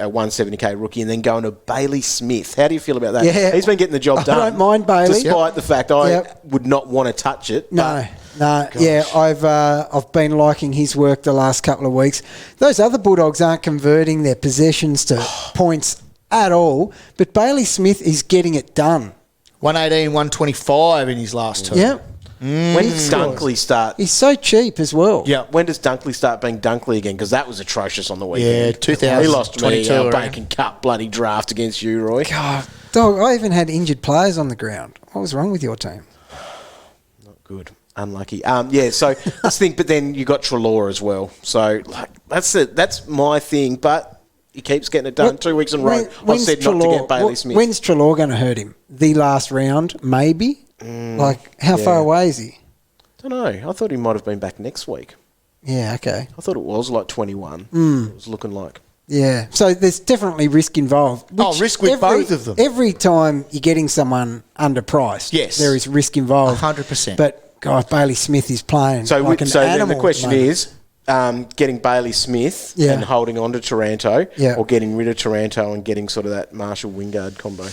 170k rookie and then going to Bailey Smith. How do you feel about that?
Yeah.
He's been getting the job
I
done.
don't mind Bailey.
Despite the fact I
Yep.
would not want to touch it.
No.
but
Yeah, I've been liking his work the last couple of weeks. Those other Bulldogs aren't converting their possessions to points at all, but Bailey Smith is getting it done.
118, 125 in his last 2.
Yeah.
When does Dunkley start?
He's so cheap as well.
Yeah.
When does Dunkley start being Dunkley again? Because that was atrocious on the weekend.
Yeah, 2022,
He lost me our
I reckon.
Bacon Cup bloody draft against you, Roy.
God, dog, I even had injured players on the ground. What was wrong with your team?
Not good. Unlucky. So let's think, but then you got Treloar as well. So like that's it. That's my thing, but he keeps getting it done 2 weeks in a row. I've said not to get Bailey Smith.
When's Treloar going to hurt him? The last round, maybe? How far away is he?
I don't know. I thought he might have been back next week.
Yeah, okay.
I thought it was like 21. It was looking like.
Yeah, so there's definitely risk involved.
Risk with both of them.
Every time you're getting someone underpriced,
Yes.
there is risk involved.
100%.
But, God, Bailey Smith is playing
So,
like an
then
animal.
the question is, getting Bailey Smith
Yeah.
and holding on to Taranto,
Yeah.
or getting rid of Taranto and getting sort of that Marshall Wingard combo.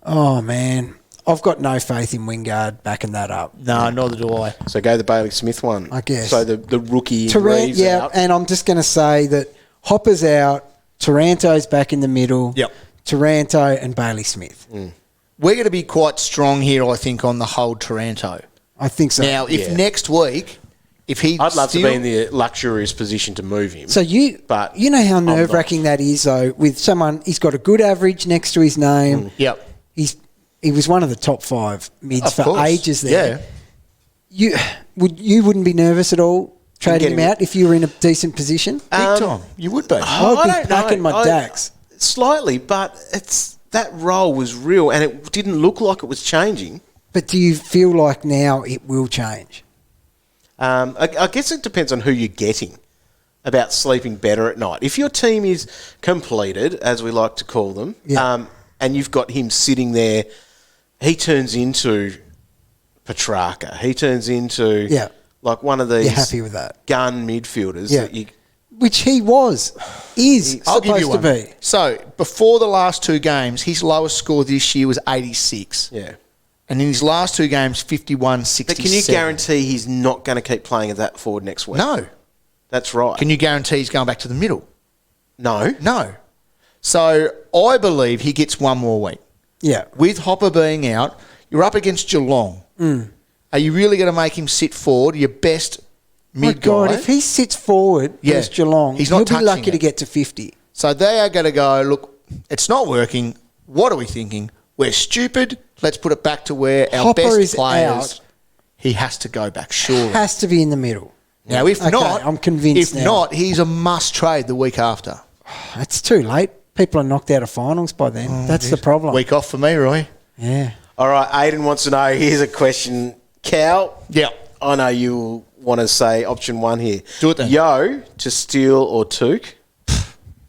Oh, man. I've got no faith in Wingard backing that up.
No, neither do I.
So go the Bailey Smith one,
I guess.
So the rookie
Taran-
Reeves
yeah,
out.
and I'm just going to say that Hopper's out, Taranto's back in the middle.
Yep.
Taranto and Bailey Smith.
We're going to be quite strong here, I think, on the whole Taranto.
I think so.
Now, if next week, if he
I'd love to be in the luxurious position to move him.
So you know how
I'm not.
nerve-wracking that is, though, with someone, he's got a good average next to his name.
Yep.
He was one of the top 5 mids
Of
for
course.
ages there.
Yeah.
You wouldn't be nervous at all trading him out if you were in a decent position?
Big time. You would be.
I'd be packing my Dax.
Slightly, but that role was real and it didn't look like it was changing.
But do you feel like now it will change?
I guess it depends on who you're getting about sleeping better at night. If your team is completed, as we like to call them, and you've got him sitting there, he turns into Petrarca. He turns into like one of these
You're happy with that?
gun midfielders.
Yeah.
That you,
Which he is
I'll give you
supposed
one.
to be.
So, before the last 2 games, his lowest score this year was 86.
yeah.
And in his last 2 games, 51, 67.
But can you guarantee he's not going to keep playing at that forward next week?
No.
That's right.
Can you guarantee he's going back to the middle?
No.
No. So, I believe he gets 1 more week.
Yeah.
With Hopper being out, you're up against Geelong. Are you really going to make him sit forward, your best
My
mid
God,
guy?
if he sits forward versus Geelong,
He's not
he'll be
touching
lucky
it.
to get to 50.
So they are going to go, look, it's not working. What are we thinking? We're stupid. Let's put it back to where our
Hopper
best
is
players.
out.
He has to go back, surely.
Has to be in the middle.
Now, if
Okay,
not,
I'm convinced
If
now.
not, he's a must trade the week after.
It's too late. People are knocked out of finals by then. That's the problem.
Week off for me, Roy.
Yeah.
All right, Aiden wants to know, here's a question. Cal,
Yeah.
I know you want to say option 1 here.
Do it then.
Yo to Steele or Took,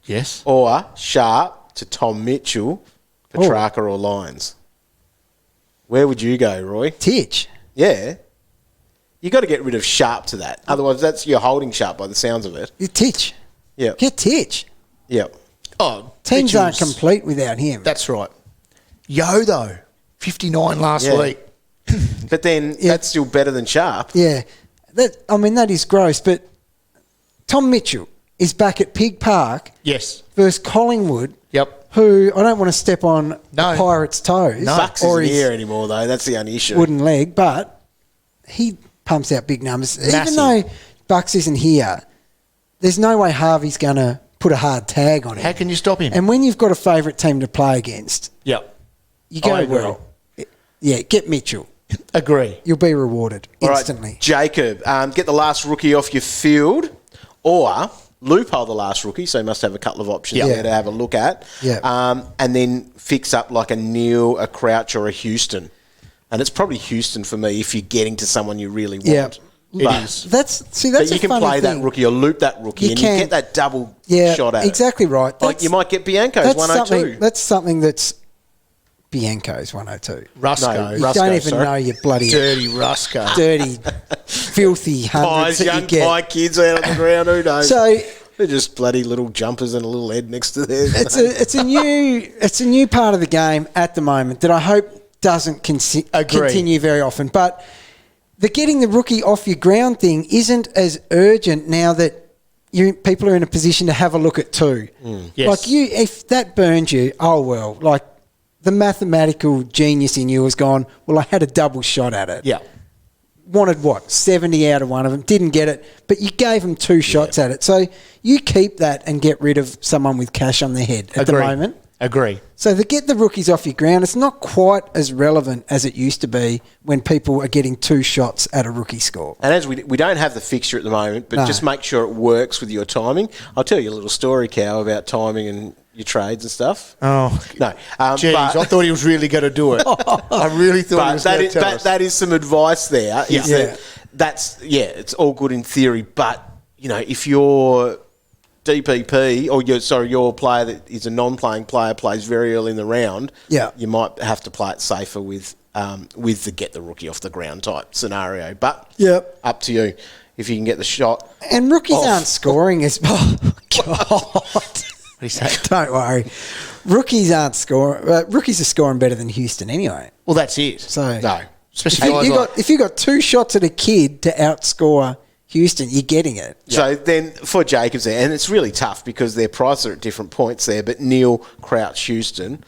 Yes.
or Sharp to Tom Mitchell, Petrarca or Lyons. Where would you go, Roy?
Titch.
Yeah. You got to get rid of Sharp to that. Otherwise, that's you're holding Sharp by the sounds of it.
You Titch.
Yeah.
Get Titch.
Yeah.
Oh,
Teams aren't
Mitchell's-
complete without him.
That's right. Yo, though, 59 last week.
But then that's still better than Sharp.
Yeah. That is gross. But Tom Mitchell is back at Pig Park.
Yes.
Versus Collingwood.
Yep.
Who, I don't want to step on the Pirates' toes.
No. Bucks isn't here anymore, though. That's the only issue.
Wooden leg. But he pumps out big numbers.
Massive.
Even though Bucks isn't here, there's no way Harvey's going to put a hard tag on him.
How can you stop him?
And when you've got a favourite team to play against,
yep,
you go, well, get Mitchell.
Agree.
You'll be rewarded instantly.
Right, Jacob, get the last rookie off your field or loophole the last rookie, so you must have a couple of options there to have a look at.
Yeah.
And then fix up like a Neil, a Crouch or a Houston. And it's probably Houston for me if you're getting to someone you really want.
Yeah.
It is.
That's
but you
a
can
funny
play
thing.
that rookie or loop that rookie you get that double shot at
exactly right.
Like you might get Bianco's 102.
That's something that's Bianco's 102.
Rusco.
You don't even know your bloody...
Dirty Rusco.
Dirty, filthy hundreds that
young
you get.
pie kids out on the ground, who knows?
So...
They're just bloody little jumpers and a little head next to theirs.
It's a new part of the game at the moment that I hope doesn't continue very often. But the getting the rookie off your ground thing isn't as urgent now that people are in a position to have a look at two.
Yes.
Like if that burns you, oh well. Like the mathematical genius in you has gone, well, I had a double shot at it.
Yeah.
Wanted 70 out of one of them, didn't get it, but you gave them two shots at it. So you keep that and get rid of someone with cash on their head at the moment.
Agree.
So to get the rookies off your ground, it's not quite as relevant as it used to be when people are getting two shots at a rookie score.
And as we don't have the fixture at the moment, but just make sure it works with your timing. I'll tell you a little story, Cow, about timing and your trades and stuff.
Oh.
No.
Jeez, I thought he was really going to do it. I really thought he was going to tell us.
That is some advice there. It's all good in theory, but, if your DPP or your player that is a non-playing player plays very early in the round, you might have to play it safer with the get the rookie off the ground type scenario. But up to you if you can get the shot.
And rookies aren't scoring as God. Don't worry. Rookies aren't scoring. Rookies are scoring better than Houston anyway.
Well, that's it.
So
no, especially
if you got two shots at a kid to outscore Houston, you're getting it.
So then for Jacobs there, and it's really tough because their prices are at different points there, but Neil, Crouch, Houston,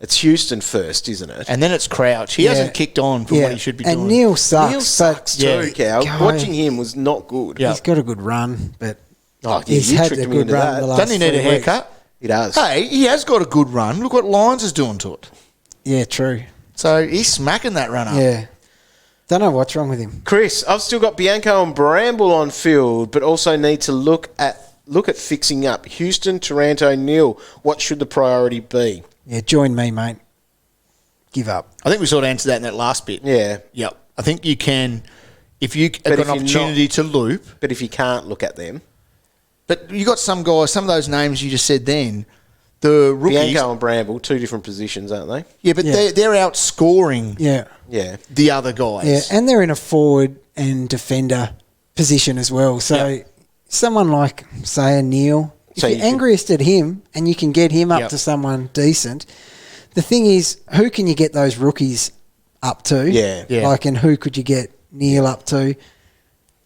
it's Houston first, isn't it?
And then it's Crouch. He hasn't kicked on for what he should be doing.
And Neil sucks.
Neil sucks too, Cal. Watching him was not good.
He's got a good run, but
he's
had a good run the last
Doesn't he need a haircut?
He does.
Hey, he has got a good run. Look what Lyons is doing to it.
Yeah, true.
So he's smacking that run up.
Yeah. Don't know what's wrong with him.
Chris, I've still got Bianco and Bramble on field, but also need to look at fixing up. Houston, Taranto, Neil. What should the priority be?
Yeah, join me, mate. Give up.
I think we sort of answered that in that last bit.
Yeah.
Yep. I think you can, if you have got an opportunity to loop.
But if you can't look at them.
But you got some guys, some of those names you just said then, the rookies.
Bianco and Bramble, two different positions, aren't they?
Yeah, but they're outscoring the other guys.
Yeah, and they're in a forward and defender position as well. So someone like, say, a Neil, if you're angriest at him and you can get him up to someone decent, the thing is, who can you get those rookies up to?
Yeah.
Like, and who could you get Neil up to?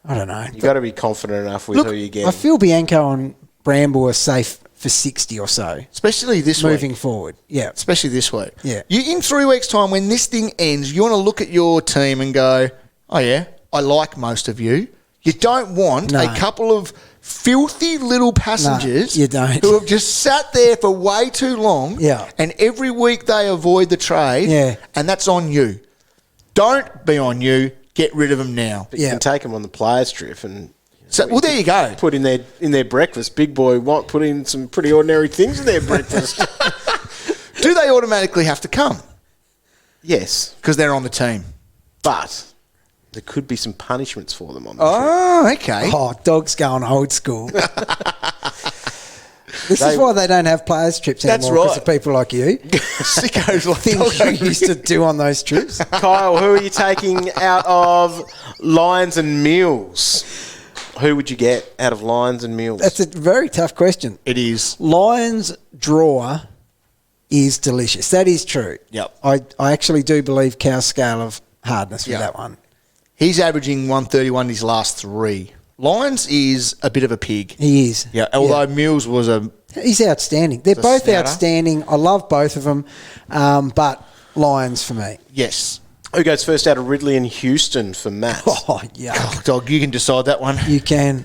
I don't know.
You've got to be confident enough with who you get.
I feel Bianco and Bramble are safe for 60 or so.
Especially this week.
Moving forward. Yeah.
Especially this week.
Yeah.
In 3 weeks' time, when this thing ends, you want to look at your team and go, oh, yeah, I like most of you. You don't want a couple of filthy little passengers
you don't.
who have just sat there for way too long and every week they avoid the trade and that's on you. Don't be on you. Get rid of them now.
But you can take them on the players' trip and...
So, well, there you go.
Put in their breakfast. Big boy might put in some pretty ordinary things in their breakfast.
Do they automatically have to come?
Yes.
Because they're on the team.
But there could be some punishments for them on the
trip. Okay.
Oh, dog's going old school. This is why they don't have players' trips anymore. Because of people like you.
Sickos like
things you used to do on those trips.
Kyle, who are you taking out of Lyons and Mills? Who would you get out of Lyons and Mills?
That's a very tough question.
It is.
Lyons draw is delicious. That is true.
Yep.
I actually do believe cow's scale of hardness with that one.
He's averaging 131 in his last 3. Lyons is a bit of a pig.
He is.
Yeah, although Mills was
He's outstanding. They're both outstanding. I love both of them, but Lyons for me.
Yes.
Who goes first out of Ridley and Houston for Matt?
Oh, yeah.
Oh, dog, you can decide that one.
You can.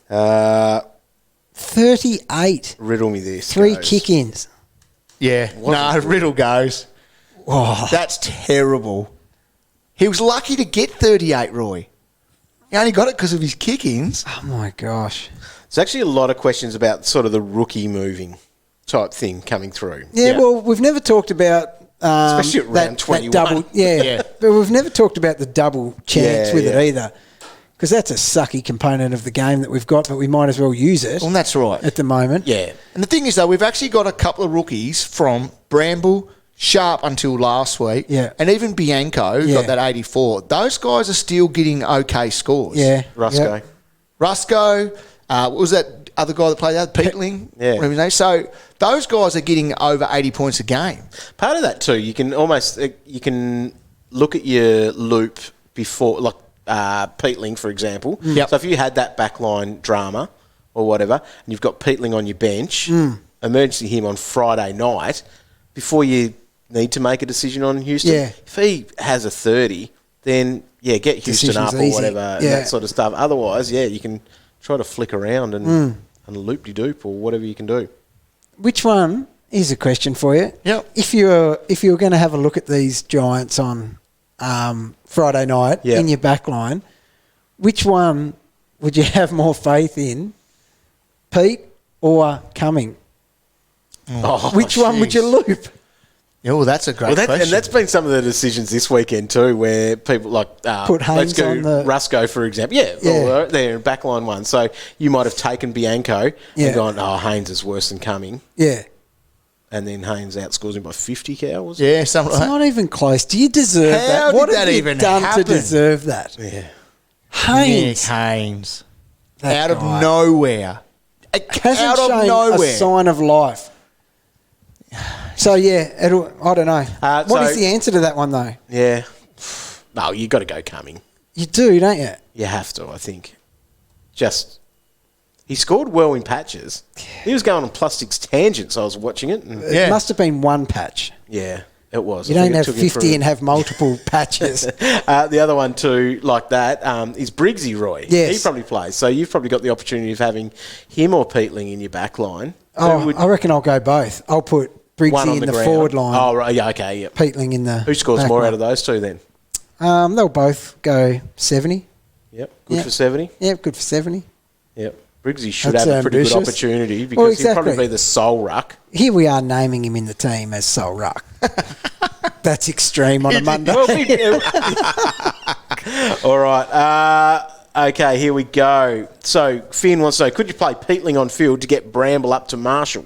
38.
Riddle me this.
3 kick-ins.
Yeah. No, Riddle goes.
Oh.
That's terrible. He was lucky to get 38, Roy. He only got it because of his kick-ins.
Oh, my gosh.
There's actually a lot of questions about sort of the rookie moving type thing coming through.
Yeah, well, we've never talked about...
especially at round 21.
That double, but we've never talked about the double chance with it either. Because that's a sucky component of the game that we've got, but we might as well use it.
Well, that's right.
At the moment.
Yeah. And the thing is, though, we've actually got a couple of rookies from Bramble, Sharp until last week, and even Bianco got that 84. Those guys are still getting okay scores.
Yeah.
Rusco. What was that other guy that played that? Peatling?
Yeah.
So those guys are getting over 80 points a game.
Part of that too, you can almost look at your loop before, like Peatling, for example.
Yep.
So if you had that backline drama or whatever, and you've got Peatling on your bench, emergency him on Friday night, before you need to make a decision on Houston.
Yeah.
If he has a 30, then, get Houston
Decision's
up or
easy.
whatever, and that sort of stuff. Otherwise, you can try to flick around and loop-de-doop or whatever you can do.
Which one is a question for you?
Yep.
If you were going to have a look at these Giants on Friday night in your back line, which one would you have more faith in, Pete or Cumming? Which one would you loop?
Yeah, well, that's a great question.
And that's been some of the decisions this weekend too, where people like
put Haynes
let's go
on the
Rusco, for example. Well, they're in backline one. So you might have taken Bianco and gone, Haynes is worse than Cumming.
Yeah.
And then Haynes outscores him by 50 cows.
Yeah, something
It's
like that.
not even close. Do you deserve that? What have you done to deserve that?
Yeah.
Haynes.
Nick Haynes.
That
out
guy.
of nowhere.
Hasn't
out of
shown
nowhere.
a sign of life. So, I don't know. What is the answer to that one, though?
Yeah. No, you got to go Cumming.
You do, don't you?
You have to, I think. He scored well in patches. He was going on +6 tangents. I was watching it. And
It must have been one patch.
Yeah, it was.
You don't have 50 and have multiple patches.
The other one too, like that, is Briggsy Roy.
Yes.
He probably plays. So you've probably got the opportunity of having him or Peatling in your back line.
I reckon I'll go both. I'll put Briggsy in the forward line.
Oh, right. Yeah, okay. Yep.
Peatling in the
Who scores
back
more
line.
out of those two then?
They'll both go 70.
Yep. Good for 70?
Yeah, good for 70.
Yep. Briggsy should
That's
have a pretty
ambitious.
good opportunity because he'll probably
exactly.
be the sole ruck.
Here we are naming him in the team as sole ruck. That's extreme on a Monday.
All right. Okay, here we go. So Finn wants to know, could you play Peatling on field to get Bramble up to Marshall?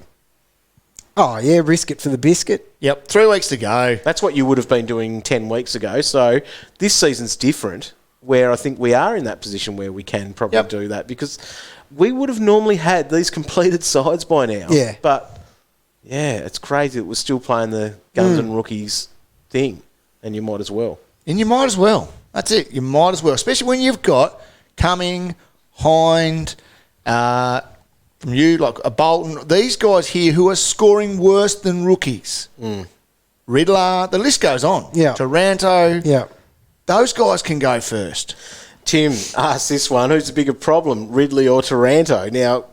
Oh, yeah, risk it for the biscuit.
Yep, 3 weeks to go.
That's what you would have been doing 10 weeks ago. So this season's different, where I think we are in that position where we can probably do that, because we would have normally had these completed sides by now.
Yeah.
But, it's crazy that we're still playing the guns and rookies thing, and you might as well.
And you might as well. That's it. You might as well, especially when you've got Cumming, Hind, from you, like a Bolton, these guys here who are scoring worse than rookies. Riddler, the list goes on.
Yeah.
Taranto.
Yeah.
Those guys can go first.
Tim asked this one, who's the bigger problem, Ridley or Taranto? Now,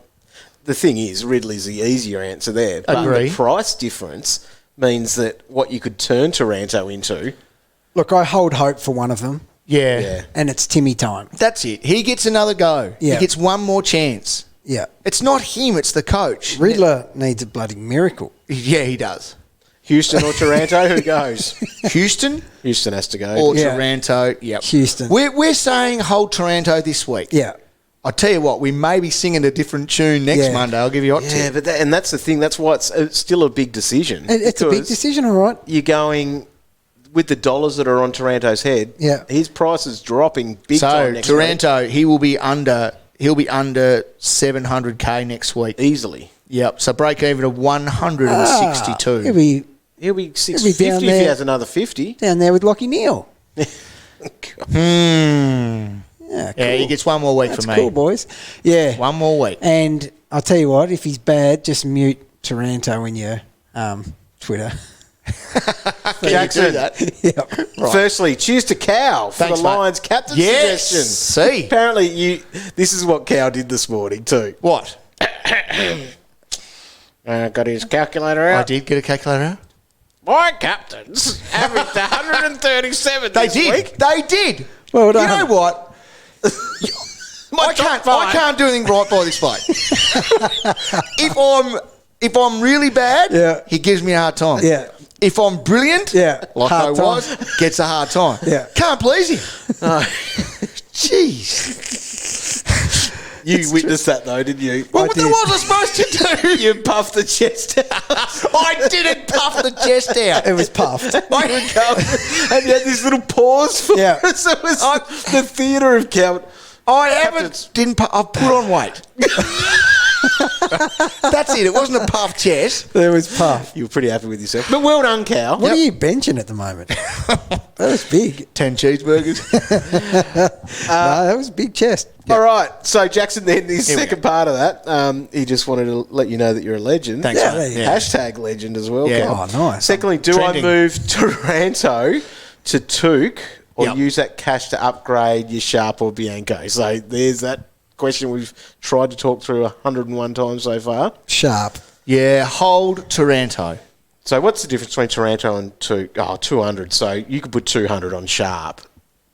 the thing is, Ridley's the easier answer there. But
Agree.
the price difference means that what you could turn Taranto into...
Look, I hold hope for one of them.
Yeah.
And it's Timmy time.
That's it. He gets another go.
Yeah.
He gets one more chance.
Yeah.
It's not him, it's the coach.
Riddler needs a bloody miracle.
Yeah, he does.
Houston or Taranto, who goes?
Houston
Houston has to go.
or Taranto. Yep.
Houston.
We're saying hold Taranto this week.
Yeah.
I tell you what, we may be singing a different tune next Monday. I'll give you a hot
Yeah,
tip.
but that's the thing. That's why it's still a big decision.
It's a big
because
decision, all right.
You're going with the dollars that are on Taranto's head.
Yeah.
His price is dropping big
So
time next week.
Taranto, he will be under 700K next week.
Easily.
Yep. So break even of 162.
He'll be 650 if he has another 50.
Down there with Lockie Neal.
Yeah,
cool.
he gets one more week
That's
from me.
cool, boys. Yeah.
One more week.
And I'll tell you what, if he's bad, just mute Taranto in your Twitter.
Jackson.
Yep.
Right. Firstly, cheers to Cow for
Thanks,
the Lions captain suggestion.
See.
Apparently, this is what Cow did this morning too.
What?
Got his calculator out.
I did get a calculator out.
My captains averaged 137 this week.
They did.
Well
you
done.
know what? I can't do anything right by this bloke. If I'm really bad, he gives me a hard time.
Yeah.
If I'm brilliant, like
hard
I was, gets a hard time.
Yeah.
Can't please him. Jeez.
You witnessed that though, didn't you?
Well, what was I supposed to do?
You puffed the chest out.
I didn't puff the chest out.
It was puffed.
And you had this little pause for it. So it was the theatre of Cow.
I've put on weight. That's it. It wasn't a puffed chest.
There was puff.
You were pretty happy with yourself. But well done, Cow.
What are you benching at the moment? That was big.
10 cheeseburgers.
No, that was big chest.
All right. So, Jackson, then, the second part of that, he just wanted to let you know that you're a legend.
Thanks, mate.
Hashtag legend as well.
Yeah.
Oh, nice.
Secondly, do
Trending.
I move Taranto to Took or use that cash to upgrade your Sharp or Bianco? So, there's that question we've tried to talk through 101 times so far.
Sharp.
Yeah, hold Taranto.
So what's the difference between Taranto and 200? So you could put 200 on Sharp,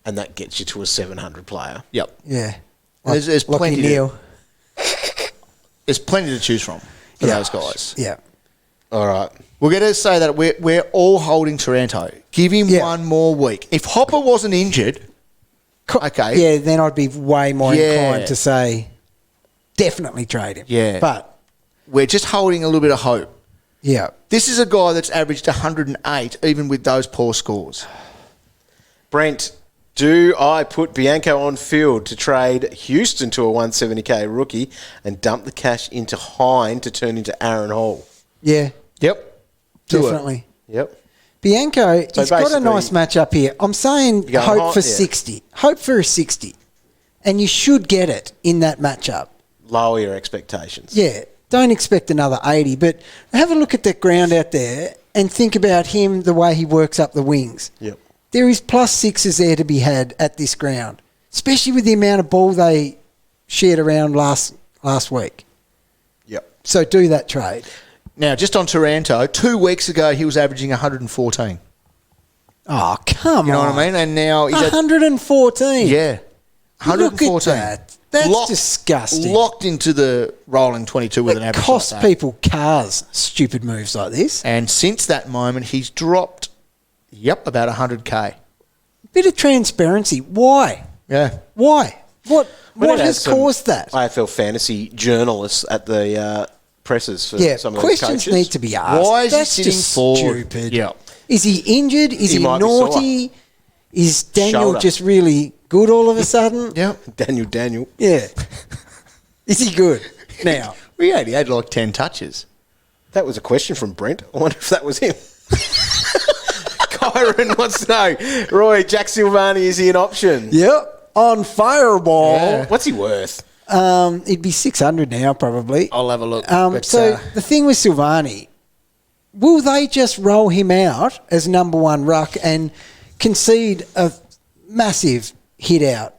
and that gets you to a 700 player.
Yep.
Yeah.
There's
Lockie
plenty.
Neal.
There's plenty to choose from for those guys.
Yeah.
All right.
We're going to say that we're all holding Taranto. Give him one more week. If Hopper wasn't injured, okay.
Yeah, then I'd be way more inclined to say definitely trade him.
Yeah.
But
we're just holding a little bit of hope.
yeah.
This is a guy that's averaged 108 even with those poor scores.
Brent, do I put Bianco on field to trade Houston to a 170k rookie and dump the cash into Hine to turn into Aaron Hall?
Yeah.
Yep.
Definitely.
Yep.
Bianco,
So
he's got a
basically-
nice match up here. I'm saying
You're going
hope
high-
for
yeah.
60. Hope for a 60. And you should get it in that matchup.
Lower your expectations.
Yeah. Don't expect another 80, but have a look at that ground out there and think about him, the way he works up the wings.
Yep.
There is +6s there to be had at this ground, especially with the amount of ball they shared around last week.
Yep.
So do that trade.
Now, just on Taranto, 2 weeks ago he was averaging 114.
Oh, come on.
You know what I mean? And now he's at
114.
Yeah. 114.
Look at that. That's disgusting.
Locked into the rolling 22 with an average
costs
like that.
people cars, stupid moves like this.
And since that moment, he's dropped, about 100k.
Bit of transparency. Why?
Yeah.
Why? What
We need to
has
have some
caused that?
AFL fantasy journalists at the presses for some of those
questions
coaches.
need to be asked.
Why is
That's
he sitting
just
forward?
stupid.
Yeah.
Is he injured? Is he
might be
naughty? Is Daniel
Shoulder.
just really good all of a sudden?
Yeah.
Daniel.
Yeah. Is he good now?
We only had like 10 touches.
That was a question from Brent. I wonder if that was him. Kyron wants to know, Roy, Jack Silvani, is he an option?
Yep. On Fireball.
Yeah.
What's he worth?
He'd be 600 now, probably.
I'll have a look.
So the thing with Silvani, will they just roll him out as number one ruck and concede a massive hit out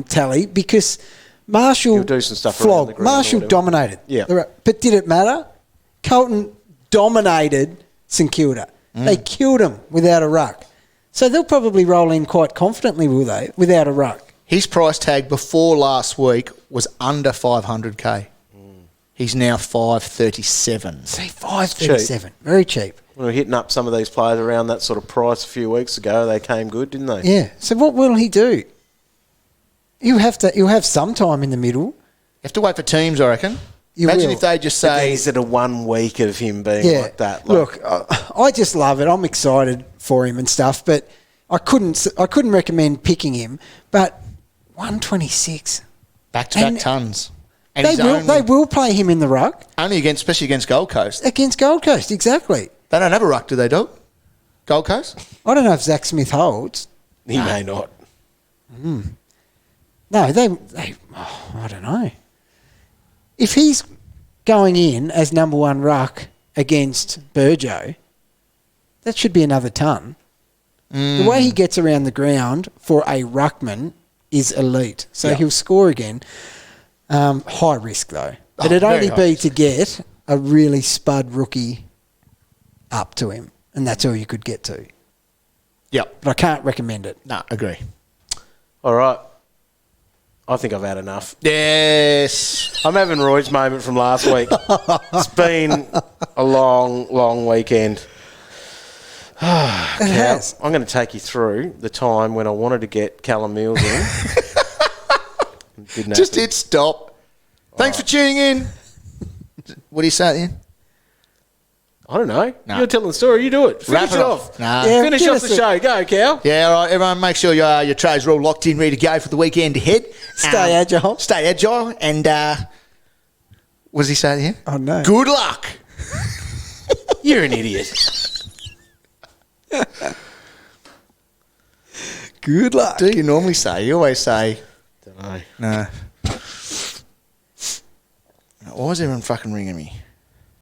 tally? Because Marshall
He'll do some stuff around the
flogged.
ground or
Marshall
whatever.
dominated.
Yeah.
But did it matter? Carlton dominated St Kilda. They killed him without a ruck. So they'll probably roll in quite confidently, will they, without a ruck?
His price tag before last week was under 500k. He's now 537.
See, 537. Very cheap.
We were hitting up some of these players around that sort of price a few weeks ago. They came good, didn't they?
Yeah. So what will he do? He'll have some time in the middle.
You have to wait for teams, I reckon.
You
Imagine
will.
if they just
But then
say...
is it a 1 week of him being like that?
Look, I just love it. I'm excited for him and stuff, but I couldn't recommend picking him. But 126.
Back-to-back
And-
tons. And
they will play him in the ruck.
Especially against Gold Coast.
Against Gold Coast, exactly.
They don't have a ruck, do they, Dog? Gold Coast?
I don't know if Zach Smith holds.
He may not.
No, I don't know. If he's going in as number one ruck against Burjo, that should be another ton. The way he gets around the ground for a ruckman is elite. So he'll score again. High risk, though. It'd only be to get a really spud rookie up to him, and that's all you could get to.
Yep.
But I can't recommend it.
No, agree.
All right. I think I've had enough.
Yes.
I'm having Roy's moment from last week. It's been a long, long weekend.
It has.
I'm going to take you through the time when I wanted to get Callum Mills in.
Just hit stop. Thanks for tuning in. What do you say at the end?
I don't know. No. You're telling the story. You do it. Finish it off.
Nah.
Yeah,
Finish off the show. Go, Cal.
Yeah, all right. Everyone, make sure your trays are all locked in, ready to go for the weekend ahead.
Stay agile.
Stay agile. And what does he say at the end?
Oh, no.
Good luck.
You're an idiot.
Good luck.
Do you normally say? You always say.
Don't know.
No. Why is everyone fucking ringing me?